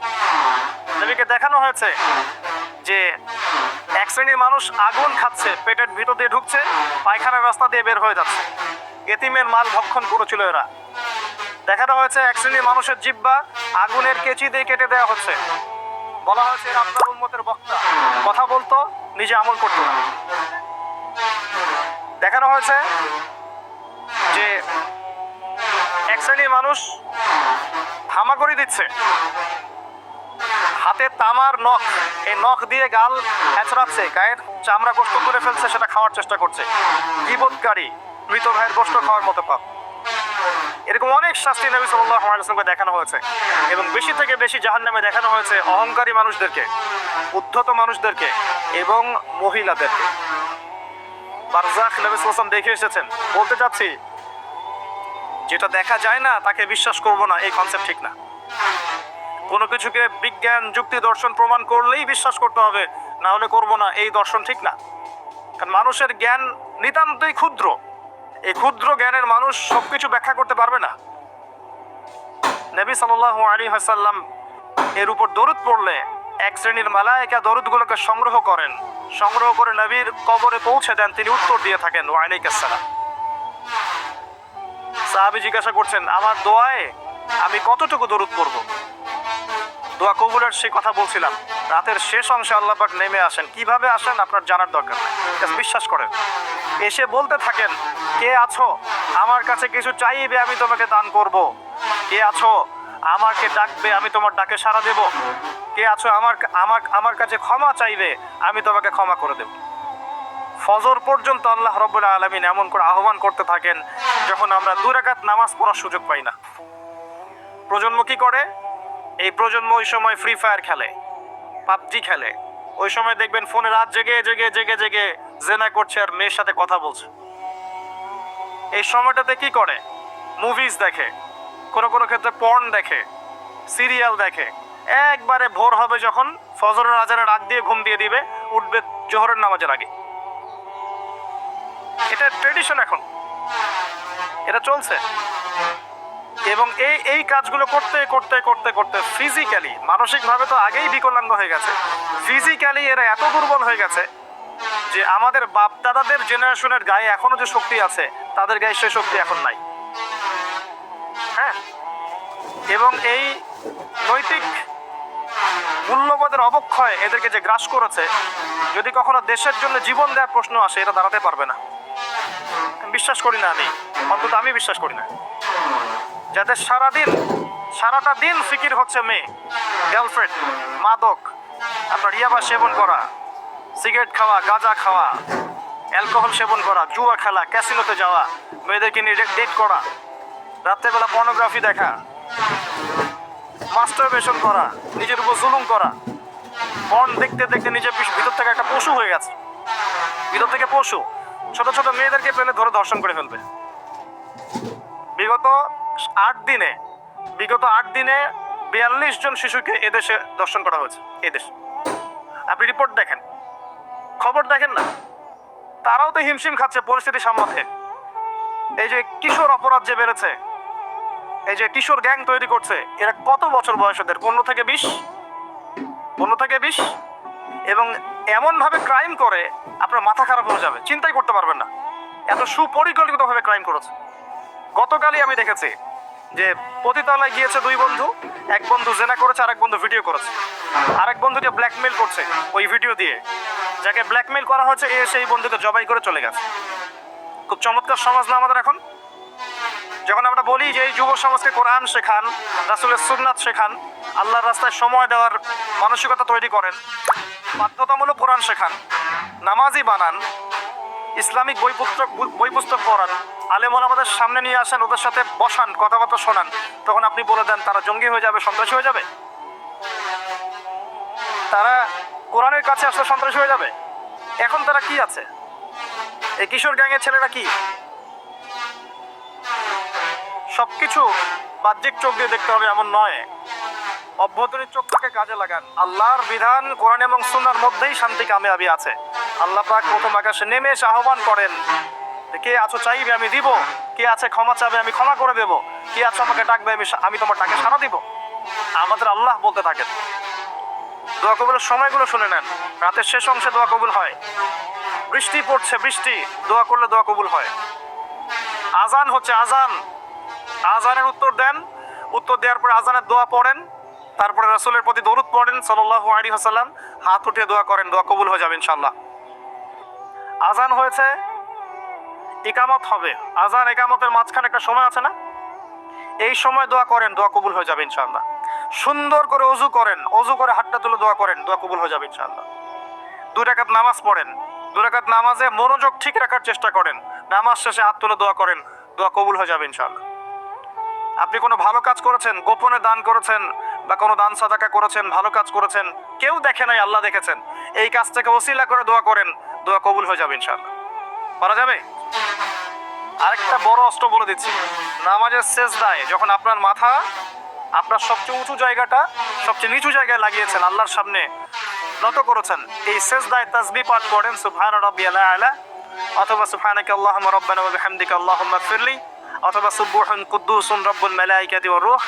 নবীকে দেখানো হয়েছে যে এক শ্রেণীর মানুষ আগুন খাচ্ছে, পেটের ভিতর দিয়ে ঢুকছে, পায়খানার রাস্তা দিয়ে বের হয়ে যাচ্ছে, এতিমের মাল ভক্ষণ করেছিল এরা। দেখানো হয়েছে এক শ্রেণীর মানুষের জিহ্বা আগুনের কেচি দিয়ে কেটে দেওয়া হচ্ছে, বলা হয়েছে এরা আপনার উম্মতের বক্তা, কথা বলতো, নিজে আমল করতো না। দেখানো হয়েছে যে এক শ্রেণীর মানুষ হামাগুড়ি দিচ্ছে, হাতে তামার নখ, এই নখ দিয়ে গাল হেঁচড়াচ্ছে, গায়ের চামড়া গোশত করে ফেলছে, সেটা খাওয়ার চেষ্টা করছে। গীবতকারী, মৃত ভাইয়ের গোশত খাওয়ার মতো পাপ। এরকম অনেক শাস্তি নবী সাল্লাল্লাহু আলাইহি ওয়াসাল্লামকে দেখানো হয়েছে। এবং বেশি থেকে বেশি জাহান্নামে দেখানো হয়েছে অহংকারী মানুষদেরকে, উদ্ধত মানুষদেরকে এবং মহিলাদেরকে। বারজাখ নবী সাল্লাল্লাহু আলাইহি ওয়াসাল্লাম দেখে এসেছেন। বলতে চাচ্ছি, যেটা দেখা যায় না তাকে বিশ্বাস করব না, এই কনসেপ্ট ঠিক না। কোনো কিছুকে বিজ্ঞান, যুক্তি, দর্শন প্রমাণ করলেই বিশ্বাস করতে হবে, না হলে করব না, এই দর্শন ঠিক না। কারণ মানুষের জ্ঞান নিতান্তই ক্ষুদ্র, এই ক্ষুদ্র জ্ঞানের মানুষ সবকিছু ব্যাখ্যা করতে পারবে না। নবী সাল্লাল্লাহু আলাইহি ওয়াসাল্লাম এর উপর দরুদ পড়লে এক শ্রেণীর মালায়েকা দরুদগুলোকে সংগ্রহ করেন, সংগ্রহ করে নবীর কবরে পৌঁছে দেন, তিনি উত্তর দিয়ে থাকেন ওয়া আলাইকুস সালাম। সাহাবী জিজ্ঞাসা করছেন, আমার দোয়ায় আমি কতটুকু দরুদ পড়ব? দোয়া কবুলের সেই কথা বলছিলাম। রাতের শেষ অংশে আল্লাহ পাক নেমে আসেন, কিভাবে আসেন আপনার জানার দরকার নেই, বিশ্বাস করেন। এসে বলতে থাকেন, কে আছো আমার কাছে কিছু চাইবে আমি তোমাকে দান করব, কে আছো আমাকে ডাকবে আমি তোমার ডাকে সাড়া দেব, কে আছো আমার কাছে ক্ষমা চাইবে আমি তোমাকে ক্ষমা করে দেব। ফজর পর্যন্ত আল্লাহ রাব্বুল আলামিন এমন করে আহ্বান করতে থাকেন যখন আমরা 2 রাকাত নামাজ পড়ার সুযোগ পাই না। প্রজন্ম কি করে? এই প্রজন্ম ওই সময় ফ্রি ফায়ার খেলে, পাবজি খেলে, ওই সময় দেখবেন ফোনে রাত জেগে জেগে জেগে জেগে জেনা করছে আর মেয়ের সাথে কথা বলছে। এই সময়টাতে কি করে? মুভিজ দেখে, কোনো কোনো ক্ষেত্রে পর্ন দেখে, সিরিয়াল দেখে। একবারে ভোর হবে যখন, ফজরের আজানের আগ দিয়ে ঘুম দিয়ে দিবে, উঠবে জোহরের নামাজের আগে। এটা ট্রেডিশন, এখন এটা চলছে। এবং এই কাজগুলো করতে করতে করতে করতে ফিজিক্যালি, মানসিকভাবে তো আগেই বিকলাঙ্গ হয়ে গেছে, ফিজিক্যালি এরা এত দুর্বল হয়ে গেছে যে আমাদের বাপ দাদাদের জেনারেশনের গায়ে এখনো যে শক্তি আছে তাদের গায়ে সে শক্তি এখন নাই। হ্যাঁ, এবং এই নৈতিক মূল্যবোধের অবক্ষয় এদেরকে যে গ্রাস করেছে, যদি কখনো দেশের জন্য জীবন দেওয়ার প্রশ্ন আসে এটা দাঁড়াতে পারবে না। বিশ্বাস করি না, অন্তত আমি বিশ্বাস করি না। যাদের সারাটা দিন ফিকির হচ্ছে মেয়ে, গার্লফ্রেন্ড, মাদক, আপনার ইয়াবা সেবন করা, সিগারেট খাওয়া, গাঁজা খাওয়া, অ্যালকোহল সেবন করা, জুয়া খেলা, ক্যাসিনোতে যাওয়া, মেয়েদেরকে নিয়ে ডেট করা, রাত্রেবেলা পর্নোগ্রাফি দেখা, মাস্টারবেশন করা, নিজের উপর জুলুম করা, পর্ন দেখতে দেখতে নিজের ভিতর থেকে একটা পশু হয়ে গেছে, ভিতর থেকে পশু। ছোট ছোট মেয়েদেরকে পেলে ধরে ধর্ষণ করে ফেলবে। বিগত 8 দিনে 42 জন শিশুকে এদেশে ধর্ষণ করা হয়েছে। এদেশে আপনি রিপোর্ট দেখেন, খবর দেখেন না, তারাও তো হিমশিম খাচ্ছে পরিস্থিতি সামলাতে। এই যে কিশোর অপরাধ যে বেড়েছে, এই যে কিশোর গ্যাং তৈরি করছে, এরা কত বছর বয়স ওদের? 15 থেকে 20, এবং এমন ভাবে ক্রাইম করে আপনার মাথা খারাপ হয়ে যাবে, চিন্তাই করতে পারবেন না, এত সুপরিকল্পিতভাবে ক্রাইম করেছে। গতকালই আমি দেখেছি যে পতিতালয় গিয়েছে 2 বন্ধু, এক বন্ধু জেনা করেছে, আরেক বন্ধু ভিডিও করেছে, আরেক বন্ধুকে ব্ল্যাকমেল করছে ওই ভিডিও দিয়ে। যাকে ব্ল্যাকমেল করা হয়েছে এ সেই বন্ধুকে জবাই করে চলে গেছে। খুব চমৎকার সমাজ না আমাদের এখন? যখন আমরা বলি যে এই যুব সমাজকে কোরআন শেখান, রাসূলের সুন্নাত শেখান, আল্লাহর রাস্তায় সময় দেওয়ার মানসিকতা তৈরি করেন, বাধ্যতামূলক কোরআন শেখান, নামাজি বানান, ইসলামিক বই পুস্তক পড়ান, আলেম ওলামাদের সামনে নিয়ে আসেন, ওদের সাথে বসান, কথাবার্তা শোনান, তখন আপনি বলে দেন তারা জঙ্গি হয়ে যাবে, সন্ত্রাসী হয়ে যাবে? তারা কোরআনের কাছে আসলে সন্ত্রাসী হয়ে যাবে? এখন তারা কি আছে? এই কিশোর গ্যাংয়ের ছেলেরা কি সবকিছু বাহ্যিক চোখ দিয়ে দেখতে হবে এমন নয়, অভ্যন্তরীণ চোখটাকে কাজে লাগান। আল্লাহর বিধান কোরআন এবং সুন্নাহর মধ্যেই শান্তি কামিয়াবি আছে। আল্লাহ পাক প্রথম আকাশে নেমে এসে আহ্বান করেন, কে আছো চাইবে আমি দিব, কে আছে ক্ষমা চাবে আমি ক্ষমা করে দেব, কে আছো আমাকে ডাকবে আমি তোমার ডাকে সাড়া দিব। আমাদের আল্লাহ বলতে থাকেন। দোয়া কবুলের সময়গুলো শুনে নেন। রাতের শেষ অংশে দোয়া কবুল হয়, বৃষ্টি পড়ছে, বৃষ্টি দোয়া করলে দোয়া কবুল হয়। আজান হচ্ছে, আজান, আজানের উত্তর দেন, উত্তর দেওয়ার পরে আজানের দোয়া পড়েন, তারপরে রাসূলের প্রতি দরুদ পড়েন সাল্লাল্লাহু আলাইহি ওয়াসাল্লাম, হাত উঠিয়ে দোয়া করেন, দোয়া কবুল হয়ে যাবে ইনশাআল্লাহ। আজান হয়েছে, ইকামত হবে, আজান ইকামতের মাঝখানে একটা সময় আছে না, এই সময় দোয়া করেন, দোয়া কবুল হয়ে যাবে ইনশাআল্লাহ। সুন্দর করে ওযু করেন, ওযু করে হাতটা তুলে দোয়া করেন, দোয়া কবুল হয়ে যাবে ইনশাআল্লাহ। 2 রাকাত নামাজ পড়েন, 2 রাকাত নামাজে মনোযোগ ঠিক রাখার চেষ্টা করেন, নামাজ শেষে হাত তুলে দোয়া করেন, দোয়া কবুল হয়ে যাবে ইনশাআল্লাহ। আপনি কোনো ভালো কাজ করেছেন, গোপনে দান করেছেন বা কোনো দান সাদাকা করেছেন, ভালো কাজ করেছেন, কেউ দেখে নাই, আল্লাহ দেখেছেন, এই কাজ থেকে ওসিলা করে দোয়া করেন, দোয়া কবুল হয়ে যাবে ইনশাআল্লাহ। পারা যাবে? আরেকটা বড় অস্ত্র বলে দিচ্ছি, নামাজের সেজদায় যখন আপনার মাথা আপনার সবচেয়ে উঁচু জায়গাটা সবচেয়ে নিচু জায়গায় লাগিয়েছেন, আল্লাহর সামনে নত করেছেন, এই সেজদায় তাসবিহ পাঠ করেন সুবহান রাব্বিয়াল আ'লা অথবা সুবহানাকা আল্লাহুম্মা রাব্বানা ওয়া বিহামদিকা আল্লাহুম্মা ইগফিরলি অথবা সুবহুন কুদ্দুসুন রব্বুল মালাইকাতি ওয়ার রূহ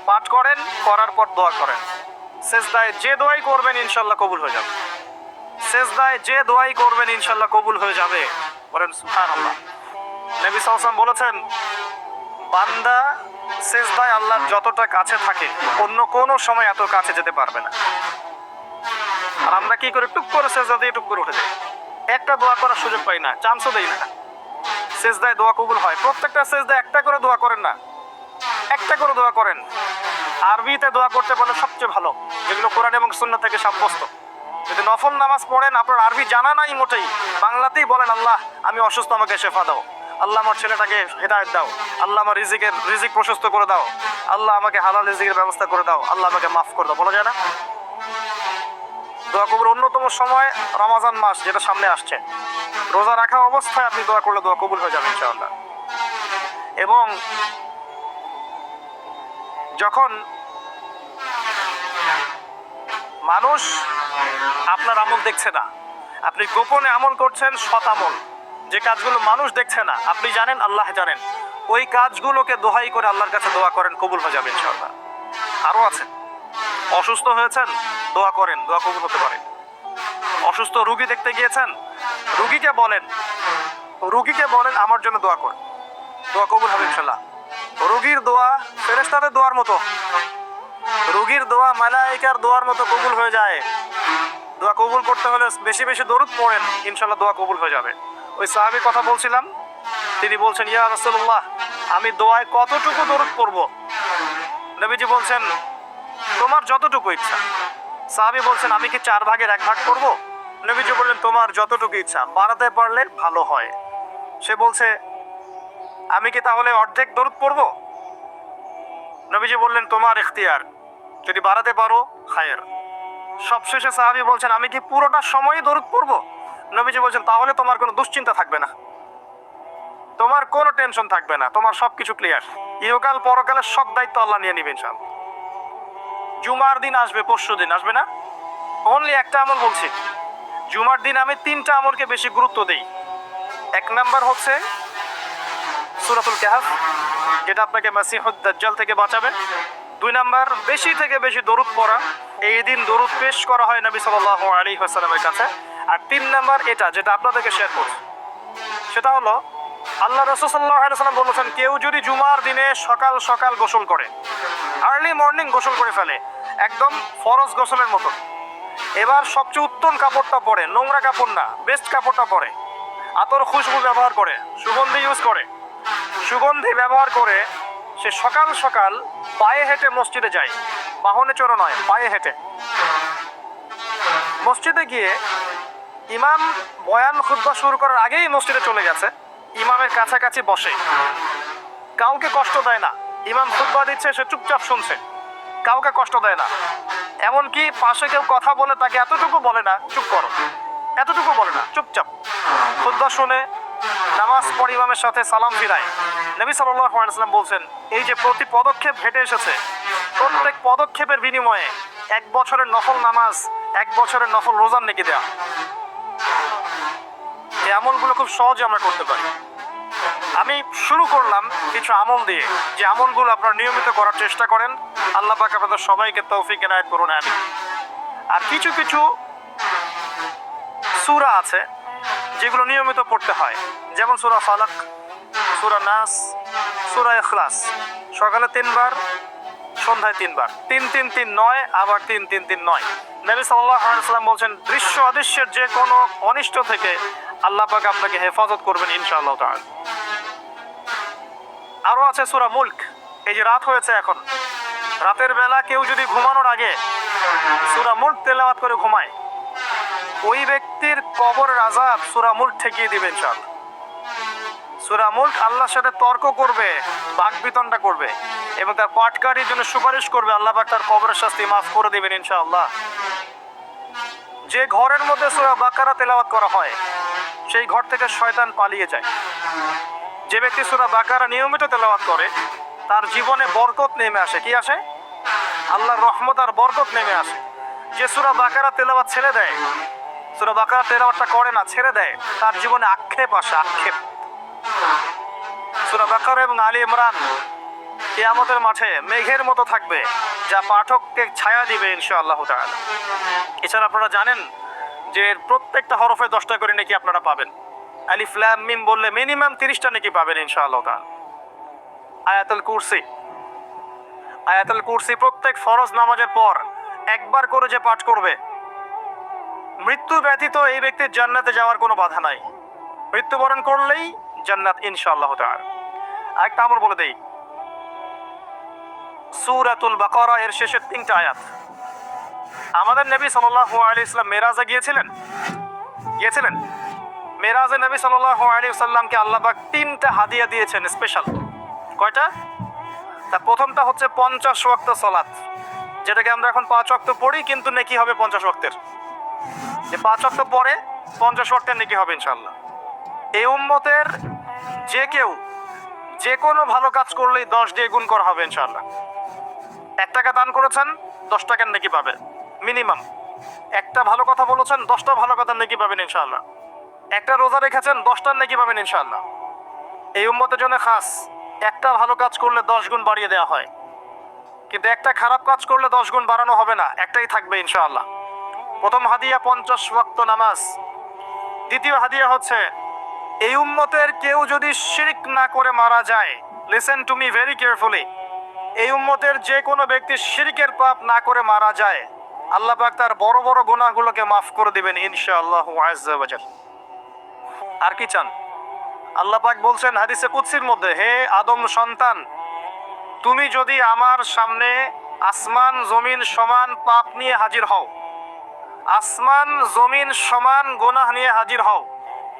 পাঠ করেন, করার পর দোয়া করেন। সেজদায় যে দোয়াই করবেন ইনশাআল্লাহ কবুল হয়ে যাবে। সেজদায় যে দোয়াই করবেন ইনশাআল্লাহ কবুল হয়ে যাবে। বলেন সুবহানাল্লাহ। নবী সাল্লাল্লাহু আলাইহি ওয়াসাল্লাম বলেছেন, বান্দা সেজদায় আল্লাহর যতটা কাছে থাকে অন্য কোনো সময় এত কাছে যেতে পারবে না। আর আমরা কি করে টুক করে সেজদা দিয়ে টুক করে উঠে যাই, একটা দোয়া করার সুযোগ পাই না, চান্সও দেই না। সেজদায় দোয়া কবুল হয়, প্রত্যেকটা সেজদায় একটা করে দোয়া করেন না, একটা করে দোয়া করেন। আরবিতে দোয়া করতে পারলে সবচেয়ে ভালো, যেগুলো কোরআন এবং সুন্নাহ থেকে সাব্যস্ত। যদি নফল নামাজ পড়েন, আপনার আরবি জানা নাই মোটেই, বাংলাতেই বলেন, আল্লাহ আমি অসুস্থ, আমাকে শেফা দাও, আল্লাহ আমার ছেলেটাকে হেদায়েত দাও, আল্লাহ আমার রিজিক প্রশস্ত করে দাও, আল্লাহ আমাকে হালাল রিজিকের ব্যবস্থা করে দাও, আল্লাহ আমাকে মাফ করে দাও, বলা যায় না? দোয়া কবুল অন্যতম সময় রমজান মাস যেটা সামনে আসছে, রোজা রাখা অবস্থায় আপনি দোয়া করলে দোয়া কবুল হয়ে যাবে ইনশাআল্লাহ। এবং যখন মানুষ আপনার আমল দেখছে না, আপনি গোপনে আমল করছেন, সৎ আমল, যে কাজগুলো মানুষ দেখছে না, আপনি জানেন, আল্লাহ জানেন, ওই কাজগুলোকে দোহাই করে আল্লাহর কাছে দোয়া করেন, কবুল হয়ে যাবে ইনশাআল্লাহ। আরো আছে, অসুস্থ হয়েছেন, দোয়া করেন, দোয়া কবুল হতে পারে। অসুস্থ রুগী দেখতে গিয়েছেন, রুগীকে বলেন আমার জন্য দোয়া করেন, দোয়া কবুল হবে ইনশাআল্লাহ। রুগীর দোয়া ফেরেশতাদের দোয়ার মতো, রুগীর দোয়া মালায়েকার দোয়ার মতো কবুল হয়ে যায়। দোয়া কবুল করতে হলে বেশি বেশি দরুদ পড়েন, ইনশাআল্লাহ দোয়া কবুল হয়ে যাবে। ওই সাহাবীর কথা বলছিলাম, তিনি বলছেন, ইয়া রাসূলুল্লাহ, আমি দোয়ায় কতটুকু দরুদ পড়ব? নবীজি বলছেন, তোমার যতটুকু ইচ্ছা। সাহাবী বলছেন, আমি কি 4 ভাগের 1 ভাগ করব? নবীজি বললেন, তোমার যতটুকু ইচ্ছা, বাড়াতে পারলে ভালো হয়। সে বলছে, আমি কি তাহলে অর্ধেক দরুদ পড়ব? নবীজি বললেন, তোমার ইখতিয়ার, যদি বাড়াতে পারো খায়ের। সবশেষে সাহাবী বলছেন, আমি কি পুরোটা সময়ই দরুদ পড়ব? নবীজি বলছেন, তাহলে তোমার কোনো দুশ্চিন্তা থাকবে না, তোমার কোনো টেনশন থাকবে না, তোমার সবকিছু ক্লিয়ার। ইহকাল পরকালের সব দায়িত্ব আল্লাহ নিয়ে নিবেন ইনশাআল্লাহ। জুমার দিন আসবে, পরশু দিন আসবে না, অনলি একটা আমল বলছি। জুমার দিন আমি 3টা আমলকে বেশি গুরুত্ব দেই। 1 নাম্বার হচ্ছে সূরাতুল কাহফ, যেটা আপনাকে মাসিহুদ দাজ্জাল থেকে বাঁচাবে। 2 নাম্বার বেশি থেকে বেশি দরুদ পড়া, এই দিন দরুদ পেশ করা হয় নবী সাল্লাল্লাহু আলাইহি ওয়াসাল্লামের কাছে। আর 3 নাম্বার এটা যেটা আপনাদেরকে শেয়ার করছি, সেটা হলো আল্লাহ রাসূল সাল্লাল্লাহু আলাইহি ওয়াসাল্লাম বলেছেন, কেউ যদি জুমার দিনে সকাল সকাল গোসল করে, আর্লি মর্নিং গোসল করে ফেলে, একদম ফরজ গোসলের মতো, এবার সবচেয়ে উত্তম কাপড়টা পরে, নোংরা কাপড় না, বেস্ট কাপড়টা পরে, আতর খুশবু ব্যবহার করে, সুগন্ধি ইউজ করে, সুগন্ধি ব্যবহার করে সে সকাল সকাল পায়ে হেঁটে মসজিদে যায়, বাহনে চড়ে নয়, পায়ে হেঁটে মসজিদে গিয়ে ইমাম বয়ান খুতবা শুরু করার আগেই মসজিদে চলে গেছে, ইমামের কাছাকাছি বসে, কাউকে কষ্ট দেয় না, ইমাম খুতবা দিচ্ছে, সে চুপচাপ শুনছে, কাউকে কষ্ট দেয় না। এমনকি পাশে কেউ কথা বলে তাকে এতটুকু বলে না চুপ করো, এতটুকু বলে না, চুপচাপ খুতবা শুনে নামাজ পড়ে ইমামের সাথে সালাম ফিরায়। নবী সাল্লাল্লাহু আলাইহি ওয়াসাল্লাম বলছেন, এই যে প্রতি পদক্ষেপ হেঁটে এসেছে, প্রত্যেক পদক্ষেপের বিনিময়ে 1 বছরের নফল নামাজ, 1 বছরের নফল রোজার নেকি দেয়া। এই আমলগুলো খুব সহজে আমরা করতে পারি। আমি শুরু করলাম কিছু আমল দিয়ে, যে আমলগুলো আপনারা নিয়মিত করার চেষ্টা করেন। আল্লাহ পাক আপনাদের সবাইকে তৌফিক এনায়েত করুন, আমিন। আর কিছু কিছু সূরা আছে যেগুলো নিয়মিত পড়তে হয়, যেমন সূরা ফালাক, সূরা নাস, সূরা ইখলাস। সকালে 3 বার, সন্ধ্যায় 3 বার, 3-3-3 9, আবার 3-3-3 9। নবী সাল্লাল্লাহু আলাইহি ওয়াসাল্লাম বলছেন, দৃশ্য অদৃশ্যের যে কোনো অনিষ্ট থেকে আল্লাহ পাক আপনাকে হেফাজত করবেন ইনশাআল্লাহ তাআলা। আরো আছে সূরা মুলক। এই যে রাত হয়েছে এখন, রাতের বেলা কেউ যদি ঘুমানোর আগে সূরা মুলক তেলাওয়াত করে ঘুমায়, ওই ব্যক্তির কবরের আযাব সূরা মুলক ঠেকিয়ে দিবে ইনশাআল্লাহ। সূরা মুলক আল্লাহর সাথে তর্ক করবে, বাকবিতণ্ডা করবে এবং তার পাঠকারীর জন্য সুপারিশ করবে, আল্লাহ পাক তার কবরের শাস্তি মাফ করে দিবেন ইনশাআল্লাহ। যে ঘরের মধ্যে সূরা বাকারা তেলাওয়াত করা হয়, সেই ঘর থেকে শয়তান পালিয়ে যায়। যে ব্যক্তি সূরা বাকারা নিয়মিত তেলাওয়াত করে, তার জীবনে বরকত নেমে আসে। কি আসে? আল্লাহর রহমত আর বরকত নেমে আসে। যে সূরা বাকারা তেলাওয়াত ছেড়ে দেয়, সূরা বাকারা তেলাওয়াতটা করে না, ছেড়ে দেয়, তার জীবনে আক্ষেপ আসে, আক্ষেপ। সূরা বাকারা এবং আলী ইমরান কিয়ামতের মাঠে মেঘের মতো থাকবে, যা পাঠককে ছায়া দিবে ইনশাআল্লাহ তাআলা। এছাড়া আপনারা জানেন যে প্রত্যেকটা হরফে 10টা করে নেকি আপনারা পাবেন। আলিফ লাম মিম বললে মিনিমাম 30টা নেকি পাবেন ইনশাআল্লাহ তাআলা। আয়াতুল কুরসি, আয়াতুল কুরসি প্রত্যেক ফরজ নামাজের পর একবার করে যে পাঠ করবে, মৃত্যু ব্যতীত এই ব্যক্তির জান্নাতে যাওয়ার কোনো বাধা নাই। মৃত্যুবরণ করলেই জান্নাত ইনশাআল্লাহ তাআলা। আরেকটা আমল বলে দেই, সূরাতুল বাকারা এর শেষের 3টা আয়াত। আমাদের নবী সাল্লাল্লাহু আলাইহি ওয়াসাল্লাম মেরাজে গিয়েছিলেন। মেরাজে নবী সাল্লাল্লাহু আলাইহি ওয়াসাল্লামকে আল্লাহ পাক 3টা হাদিয়া দিয়েছেন স্পেশাল। কয়টা? তার প্রথমটা হচ্ছে 50 ওয়াক্ত সালাত, যেটাকে আমরা এখন 5 ওয়াক্ত পড়ি, কিন্তু নেকি হবে 50 ওয়াক্তের। যে 5 ওয়াক্ত পরে 50 ওয়াক্তের নেকি হবে ইনশাআল্লাহ। এই উম্মতের যে কেউ যে কোনো ভালো কাজ করলেই 10 দিয়ে গুণ করা হবে ইনশাআল্লাহ। 1 টাকা দান করেছেন, 10 টাকার নেকি পাবেন মিনিমাম। একটা ভালো কথা বলেছেন, 10টা ভালো কথার নেকি পাবেন ইনশাআল্লাহ। একটা রোজা রেখেছেন, 10টার নেকি পাবেন ইনশাআল্লাহ। এই উম্মতের জন্য খাস, একটা ভালো কাজ করলে 10 গুণ বাড়িয়ে দেওয়া হয়, কিন্তু একটা খারাপ কাজ করলে 10 গুণ বাড়ানো হবে না, একটাই থাকবে ইনশাআল্লাহ। প্রথম হাদিয়া 50 ওয়াক্ত নামাজ। দ্বিতীয় হাদিয়া হচ্ছে, এই উম্মতের কেউ যদি শিরক না করে মারা যায়, listen to me very carefully, এই উম্মতের যে কোনো ব্যক্তি শিরকের পাপ না করে মারা যায়, আল্লাহ পাক তার বড় বড় গুনাহগুলোকে মাফ করে দিবেন ইনশাআল্লাহু আযজা ওয়া জাল। আর কি চান? আল্লাহ পাক বলছেন হাদিসে কুদসির মধ্যে, হে আদম সন্তান, তুমি যদি আমার সামনে আসমান জমিন সমান পাপ নিয়ে হাজির হও, আসমান জমিন সমান গুনাহ নিয়ে হাজির হও,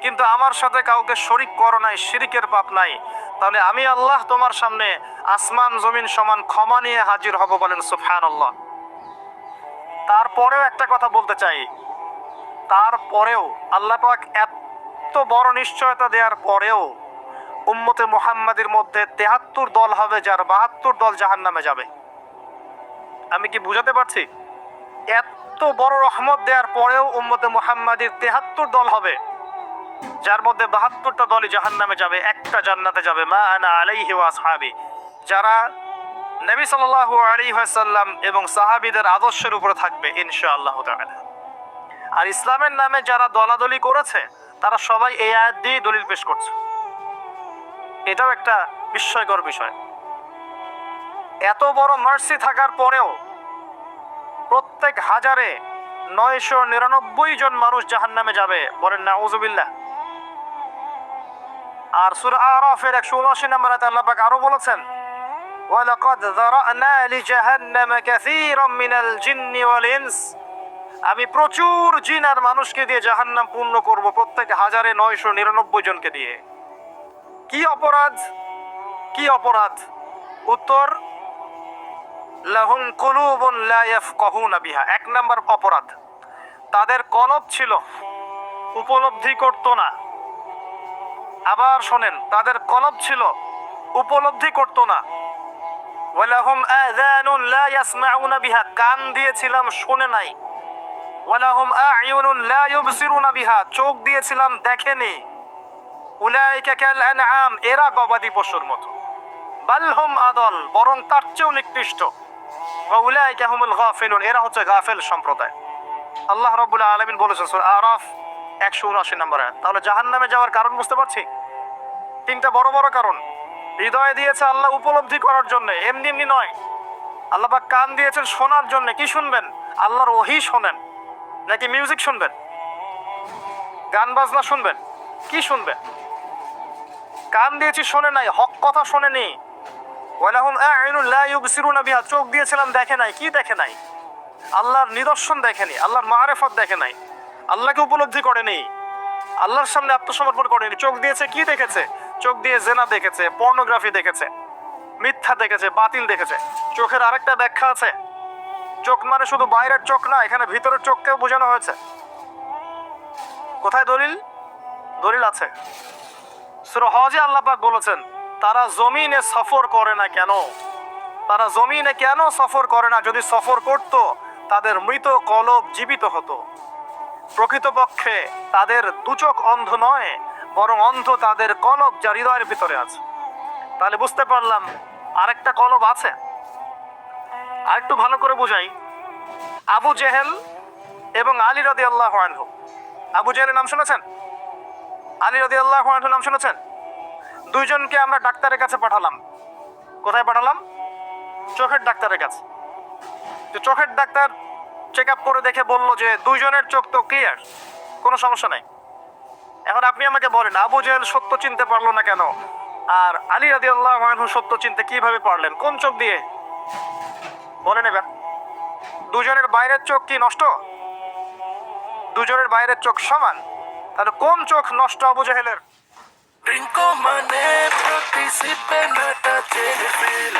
কিন্তু আমার সাথে কাউকে শরীক করো নাই, শিরকের পাপ নাই, তাহলে আমি আল্লাহ তোমার সামনে আসমান জমিন সমান ক্ষমা নিয়ে হাজির হব। বলেন সুবহানাল্লাহ। তারপরেও একটা কথা বলতে চাই, তারপরেও আল্লাহ পাক এত বড় নিশ্চয়তা দেওয়ার পরেও উম্মতে মুহাম্মাদের মধ্যে 73 দল হবে, যার 72 দল জাহান্নামে যাবে। আমি কি বুঝাতে পারছি? এত বড় রহমত দেওয়ার পরেও উম্মতে মুহাম্মাদের 73 দল হবে, যার মধ্যে 72টা দলই জাহান্নামে যাবে, একটা জান্নাতে যাবে। মা আনা আলাইহি ওয়া আসহাবি, যারা নবী সাল্লাল্লাহু আলাইহি ওয়াসাল্লাম এবং সাহাবীদের আদর্শের উপরে থাকবে ইনশাআল্লাহ তাআলা। আর ইসলামের নামে যারা দলাদলি করেছে, তারা সবাই এই আয়াত দিয়ে দলিল পেশ করছে। এটাও একটা বিস্ময়কর বিষয়। এত বড় মার্সি থাকার পরেও প্রত্যেক হাজারে 999 জন মানুষ জাহান্নামে যাবে। বলেন নাউযুবিল্লাহ। আর সূরা আরাফের 179 নম্বর আয়াতে আল্লাহ পাক আরো বলেছেন, ওয়ালাকাদ যারানা লিজাহান্নামা কাসীরাম মিনাল জিন্নি ওয়াল ইনস, আমি প্রচুর জিন আর মানুষকে দিয়ে জাহান্নাম পূর্ণ করব, প্রত্যেক হাজারে 999 জনকে দিয়ে। কি অপরাধ? কি অপরাধ? উত্তর, লাহুম কুলুবুন লা ইয়াফকাহুনা বিহা। 1 নাম্বার অপরাধ, তাদের কলব ছিল, উপলব্ধি করতো না। আবার শোনেন, তাদের কলব ছিল, উপলব্ধি করতো না। ওয়ালাহুম আযানুন লা ইয়াসমাউনা বিহা, কান দিয়েছিলাম শোনে নাই। ওয়ালাহুম আ'য়ুনুন লা ইউবসিরুনা বিহা, চোখ দিয়েছিলাম দেখেনি। উলাইকা কাল আনআম, এরা গবাদি পশুর মতো। বাল হুম আদল, বরং তার চেয়েও নিকৃষ্ট। ওয়া উলাইকা হুমুল গাফিলুন, এরা হচ্ছে গাফেল সম্প্রদায়। আল্লাহ রাব্বুল আলামিন বলেছেন সূরা আরাফ 179 নম্বর আয়াত। তাহলে জাহান্নামে যাওয়ার কারণ বুঝতে পারছি, তিনটা বড় বড় কারণ। হৃদয় দিয়েছে আল্লাহ উপলব্ধি করার জন্য, এমনি এমনি নয়। আল্লাহ পাক কান দিয়েছেন শোনার জন্য। কি শুনবেন? আল্লাহর ওহী শোনেন নাকি মিউজিক শুনবেন? গান বাজনা শুনবেন? কি শুনবেন? কান দিয়েছি শোনে নাই, হক কথা শোনেনি। ওয়ালাহুম আ'য়ুনুন লা ইউবসিরুনা বিহা, চোখ দিয়েছিলাম দেখে নাই। কি দেখে নাই? আল্লাহর নিদর্শন দেখেনি, আল্লাহর মারিফত দেখে নাই, আল্লাহকে উপলব্ধি করেনি, আল্লাহর সামনে আত্মসমর্পণ করেনি। চোখ দিয়েছে, কি দেখেছে? চোখ দিয়ে জেনা দেখেছে, পর্নোগ্রাফি দেখেছে, মিথ্যা দেখেছে, বাতিল দেখেছে। চোখের আরেকটা ব্যাখ্যা আছে, চোখ মানে শুধু বাইরের চোখ না, এখানে ভিতরের চোখকেও বোঝানো হয়েছে। কোথায় দলিল? দলিল আছে সূরা হজে আল্লাহ পাক বলেছেন, তারা জমিনে সফর করে না কেন? তারা জমিনে কেন সফর করে না? যদি সফর করত তাদের মৃত কলব জীবিত হতো। প্রকৃতপক্ষে তাদের দুচোখ অন্ধ নয়, বরং অন্ধ তাদের কলব, যা হৃদয়ের ভিতরে আছে। তাহলে বুঝতে পারলাম আরেকটা কলব আছে। আরেকটু ভালো করে বুঝাই। আবু জেহেল এবং আলী রাদিয়াল্লাহু আনহু, আবু জেহেলের নাম শুনেছেন? আলী রাদিয়াল্লাহু আনহু নাম শুনেছেন? দুইজনকে আমরা ডাক্তারের কাছে পাঠালাম। কোথায় পাঠালাম? চোখের ডাক্তারের কাছে। তো চোখের ডাক্তার চেক আপ করে দেখে বলল যে দুইজনের চোখ তো ক্লিয়ার, কোনো সমস্যা নাই। এখন আপনি আমাকে বলেন, আবু জেহেল সত্য চিনতে পারলো না কেন, আর আলী রাদিয়াল্লাহু আনহু সত্য চিনতে কিভাবে পারলেন? কোন চোখ দিয়ে? বলেন এবার। দুজনের বাইরের চোখ কি নষ্ট? দুজনের বাইরের চোখ সমান। তাহলে কোন চোখ নষ্ট আবু জেহেলের? Rinco Mané, participe nata telefil.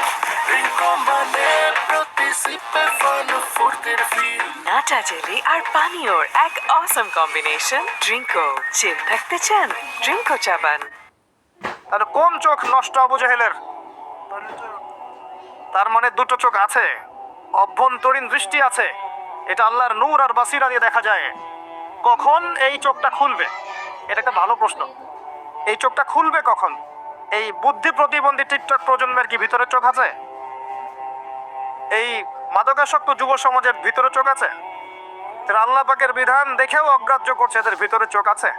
Rinco Mané, participe fano furtir fil. নাটা জেলি আর পানীয়র এক অসম কম্বিনেশন, ড্রিঙ্কো। চিল থাকতে চান? ড্রিঙ্কো চাবান। তাহলে কোন চোখ নষ্ট আবু জেহেলের? তার মানে দুটো চোখ আছে, অভ্যন্তরীণ দৃষ্টি আছে। এটা আল্লাহর নূর আর বাসিরা দিয়ে দেখা যায়। কখন এই চোখটা খুলবে? এটা একটা ভালো প্রশ্ন। এই চোখটা খুলবে কখন? এই বুদ্ধি প্রতিবন্ধী টিকটক প্রজন্মের কি ভিতরে চোখ আছে? এই মাদকাসক্ত যুব সমাজের ভিতরে চোখ আছে? তারা আল্লাহ পাকের বিধান দেখেও অগ্রাহ্য করছে, এদের ভিতরে চোখ আছে?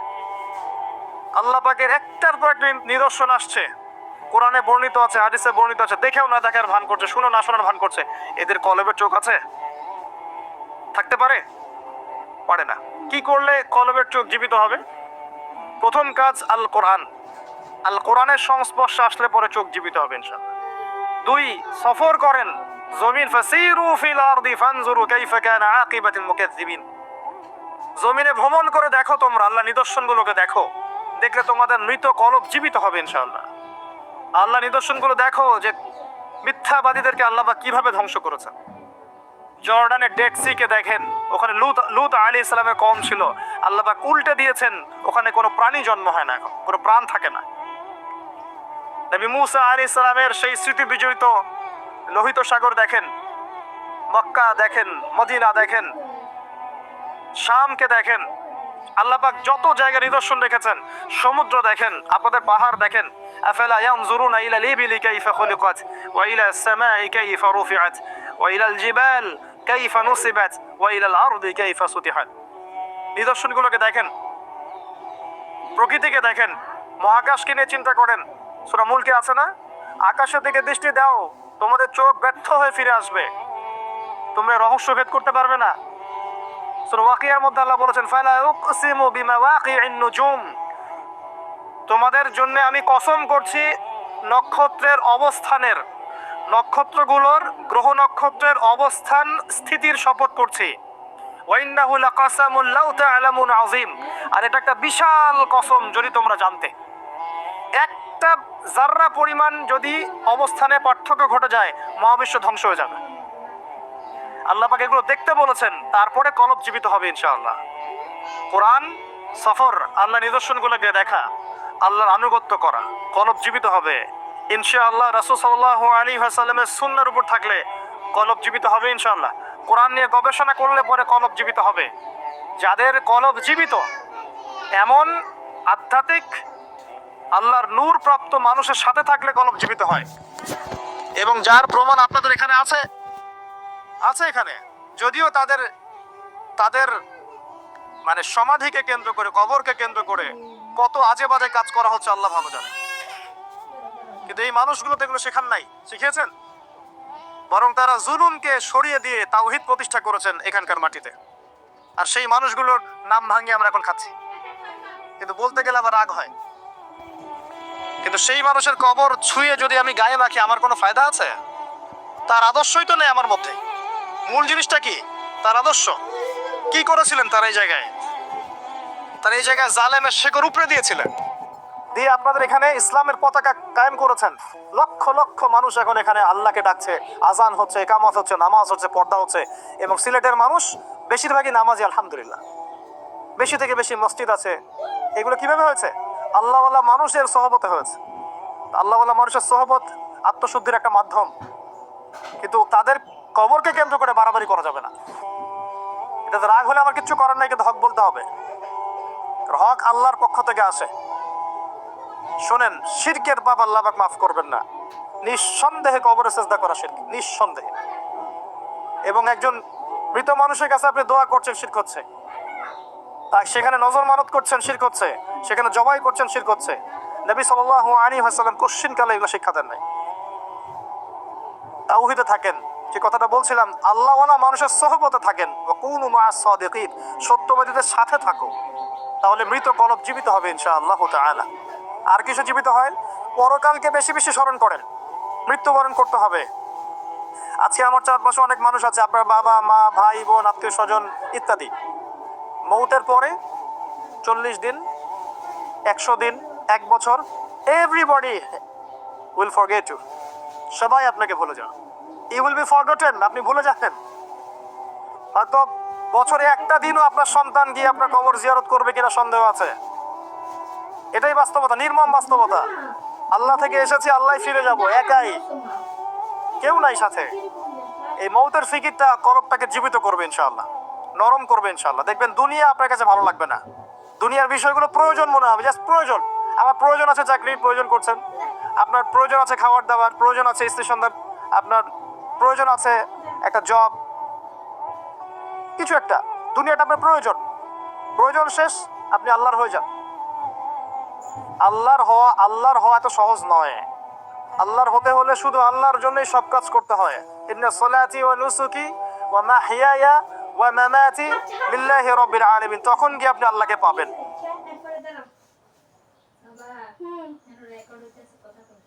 আল্লাহ পাকের একটার পর একটা নিদর্শন আসছে, কোরআনে বর্ণিত আছে, হাদিসে বর্ণিত আছে, দেখেও না দেখার ভান করছে, শুনো না শোনার ভান করছে। এদের কলবের চোখ আছে? থাকতে পারে? পারে না। কি করলে কলবের চোখ জীবিত হবে? প্রথম কাজ আল কোরআন। আল কোরআনের সংস্পর্শে আসলে পরে চোখ জীবিত হবে ইনশাআল্লাহ। দুই, সফর করেন জমিন, ফাসিরু ফিল আরদি ফানজুরু কাইফা কানা আকিবাতুল মুকাজ্জিবিন। জমিনে ভ্রমণ করে দেখো, তোমরা আল্লাহ নিদর্শনগুলোকে দেখো, দেখলে তোমাদের মৃত কলব জীবিত হবে ইনশাআল্লাহ। আল্লাহ নিদর্শনগুলো দেখো যে মিথ্যাবাদীদেরকে আল্লাহ পাক কিভাবে ধ্বংস করেছেন। জর্ডানের ডেড সি-কে দেখেন, ওখানে লুত আলাইহিস সালামের কওম ছিল, আল্লাহ পাক উল্টে দিয়েছেন, ওখানে কোনো প্রাণী জন্ম হয় না, এখন কোনো প্রাণ থাকে না। নবী মুসা আলাইহিস সালামের সেই স্মৃতি বিজড়িত লোহিত সাগর দেখেন, মক্কা দেখেন, মদিনা দেখেন, শামকে দেখেন। আল্লাহ পাক যত জায়গায় নিদর্শন রেখেছেন, সমুদ্র দেখেন, আপনাদের পাহাড় দেখেন। আফালা ইয়ানজুরুনা ইলাল ইবিলি কাইফা খুলিকাত ওয়া ইলাস সামাই কাইফা রুফিআত ওয়া ইলাল জিবাল কাইফা নুসিবাত ওয়া ইলাল আরদি কাইফা সুতিহাত। নিদর্শনগুলোকে দেখেন, প্রকৃতিকে দেখেন, মহাকাশকে নিয়ে চিন্তা করেন। সূরা মুলকে আছে না, আকাশের দিকে দৃষ্টি দাও, তোমাদের চোখ ব্যর্থ হয়ে ফিরে আসবে, তোমরা রহস্য ভেদ করতে পারবে না। সূরা ওয়াকিয়ার মধ্যে আল্লাহ বলেছেন, ফালা উকসিমু বিমাওয়াকিইন নুজুম, তোমাদের জন্য আমি কসম করছি নক্ষত্রের অবস্থানের, নক্ষত্রগুলোর, গ্রহ নক্ষত্রের অবস্থান স্থিতির শপথ করছি। ওয়া ইন্নাহু লাকাসামুন লাউ তা'লামুন আযীম, আর এটা একটা বিশাল কসম যদি তোমরা জানতে। একটা জাররা পরিমাণ যদি অবস্থানে পার্থক্য ঘটে যায়, মহাবিশ্ব ধ্বংস হয়ে যাবে। আল্লাহ পাক এগুলো দেখতে বলেছেন, তারপরে কলব জীবিত হবে ইনশাআল্লাহ। কোরআন, সফর, আল্লাহ নিদর্শনগুলোকে দেখা, আল্লাহর আনুগত্য করা, কলব জীবিত হবে ইনশাআল্লাহ। রাসূল সাল্লাল্লাহু আলাইহি ওয়াসাল্লামের সুন্নাহর উপর থাকলে কলব জীবিত হবে ইনশাআল্লাহ। কোরআন নিয়ে গবেষণা করলে পরে কলব জীবিত হবে। যাদের কলব জীবিত, এমন আধ্যাত্মিক আল্লাহর নূর প্রাপ্ত মানুষের সাথে থাকলে কলব জীবিত হয়। এবং যার প্রমাণ আপনাদের এখানে আছে এখানে, যদিও তাদের তাদের মানে সমাধিকে কেন্দ্র করে, কবরকে কেন্দ্র করে কত আজে বাজে কাজ করা হচ্ছে আল্লাহ ভালো জানে, কিন্তু এই মানুষগুলো তো এগুলো শেখান নাই, শিখিয়েছেন? বরং তারা জুলুমকে সরিয়ে দিয়ে তাওহীদ প্রতিষ্ঠা করেছেন এখানকার মাটিতে। আর সেই মানুষগুলোর নাম ভাঙিয়ে আমরা এখন খাচ্ছি, কিন্তু বলতে গেলে আবার রাগ হয়। কিন্তু সেই মানুষের কবর ছুঁয়ে যদি আমি গায়ে মাখি, আমার কোনো ফায়দা আছে? তার আদর্শই তো নেই আমার মধ্যে। মূল জিনিসটা কি? তার আদর্শ। কি করেছিলেন তার এই জায়গায়? তার এই জায়গায় জালেমের শেকড় উপরে দিয়েছিলেন, দিয়ে আপনাদের এখানে ইসলামের পতাকা কায়েম করেছেন। লক্ষ লক্ষ মানুষ এখন এখানে আল্লাহকে ডাকছে, আজান হচ্ছে, ইকামত হচ্ছে, নামাজ হচ্ছে, পর্দা হচ্ছে। এবং সিলেটের মানুষ বেশিরভাগই নামাজি আলহামদুলিল্লাহ, বেশি থেকে বেশি মসজিদ আছে। এগুলো কিভাবে হয়েছে? আল্লাহওয়ালা মানুষের সহবতে হয়েছে। আল্লাহওয়ালা মানুষের সহবত আত্মশুদ্ধির একটা মাধ্যম, কিন্তু তাদের কবরকে কেন্দ্র করে বাড়াবাড়ি করা যাবে না। এটাতে রাগ হলে আমার কিচ্ছু করার নাই, কিন্তু হক বলতে হবে। হক আল্লাহর পক্ষ থেকে আসে। শোনেন, শিরকের পাপ আল্লাহ পাক মাফ করবেন না। নিঃসন্দেহে কবরে সেজদা করা শিরক, নিঃসন্দেহে। এবং একজন মৃত মানুষের কাছে আপনি দোয়া করছেন, শিরক হচ্ছে। সেখানে নজর মানত করছেন, শিরক হচ্ছে। সেখানে জবাই করছেন, শিরক হচ্ছে। নবী সাল্লাল্লাহু আলাইহি ওয়াসাল্লাম কোশ্চিন কালে এগুলো শিক্ষা দেন নাই। তাওহীদে থাকেন, যে কথাটা বলছিলাম, আল্লাহওয়ালা মানুষের সহবতে থাকেন। ওয়া কুনু মা'আস সাদিকিন, সত্যবাদীদের সাথে থাকো, তাহলে মৃত কলব জীবিত হবে ইনশাআল্লাহ তাআলা। আর কিছু জীবিত হয়, পরকালকে বেশি বেশি স্মরণ করেন। মৃত্যুবরণ করতে হবে। আজকে আমার চারপাশে অনেক মানুষ আছে, আপনার বাবা মা, ভাই বোন, আত্মীয় স্বজন ইত্যাদি, মৌতের পরে 40 দিন, 100 দিন, 1 বছর, এভরিবডি উইল ফরগেট ইউ। সবাই আপনাকে ভুলে যান। ইউ উইল বি ফরগটেন, আপনি ভুলে যাবেন। হয়তো বছরে একটা দিনও আপনার সন্তান গিয়ে আপনার কবর জিয়ারত করবে কিনা সন্দেহ আছে। এটাই বাস্তবতা, নির্মম বাস্তবতা। আল্লাহ থেকে এসেছি, আল্লাহ ফিরে যাব, একাই, কেউ নাই সাথে। এই মৌতের ফিকিরটা কলবটাকে জীবিত করবে ইনশাআল্লাহ, নরম করবে ইনশাআল্লাহ। দেখবেন দুনিয়া আপনার কাছে ভালো লাগবে না। দুনিয়ার বিষয়গুলো প্রয়োজন মনে হবে, জাস্ট প্রয়োজন। আমার প্রয়োজন আছে চাকরির, প্রয়োজন করছেন। আপনার প্রয়োজন আছে খাবার দাবার, প্রয়োজন আছে স্ত্রী সন্তান, আপনার প্রয়োজন আছে একটা জব, কিছু একটা। দুনিয়াটা আপনার প্রয়োজন, প্রয়োজন শেষ আপনি আল্লাহর হয়ে যান। আল্লাহর হওয়া এত সহজ নয়। আল্লাহর হতে হলে শুধু আল্লাহর জন্যই সব কাজ করতে হয়। ইন্না সলাতি ওয়া নুসুকি ওয়া মাহইয়ায়া ওয়া মামাতি লিল্লাহি রাব্বিল আলামিন, তখন গিয়ে আপনি আল্লাহকে পাবেন। রেকর্ড হইতেছে কথা বল।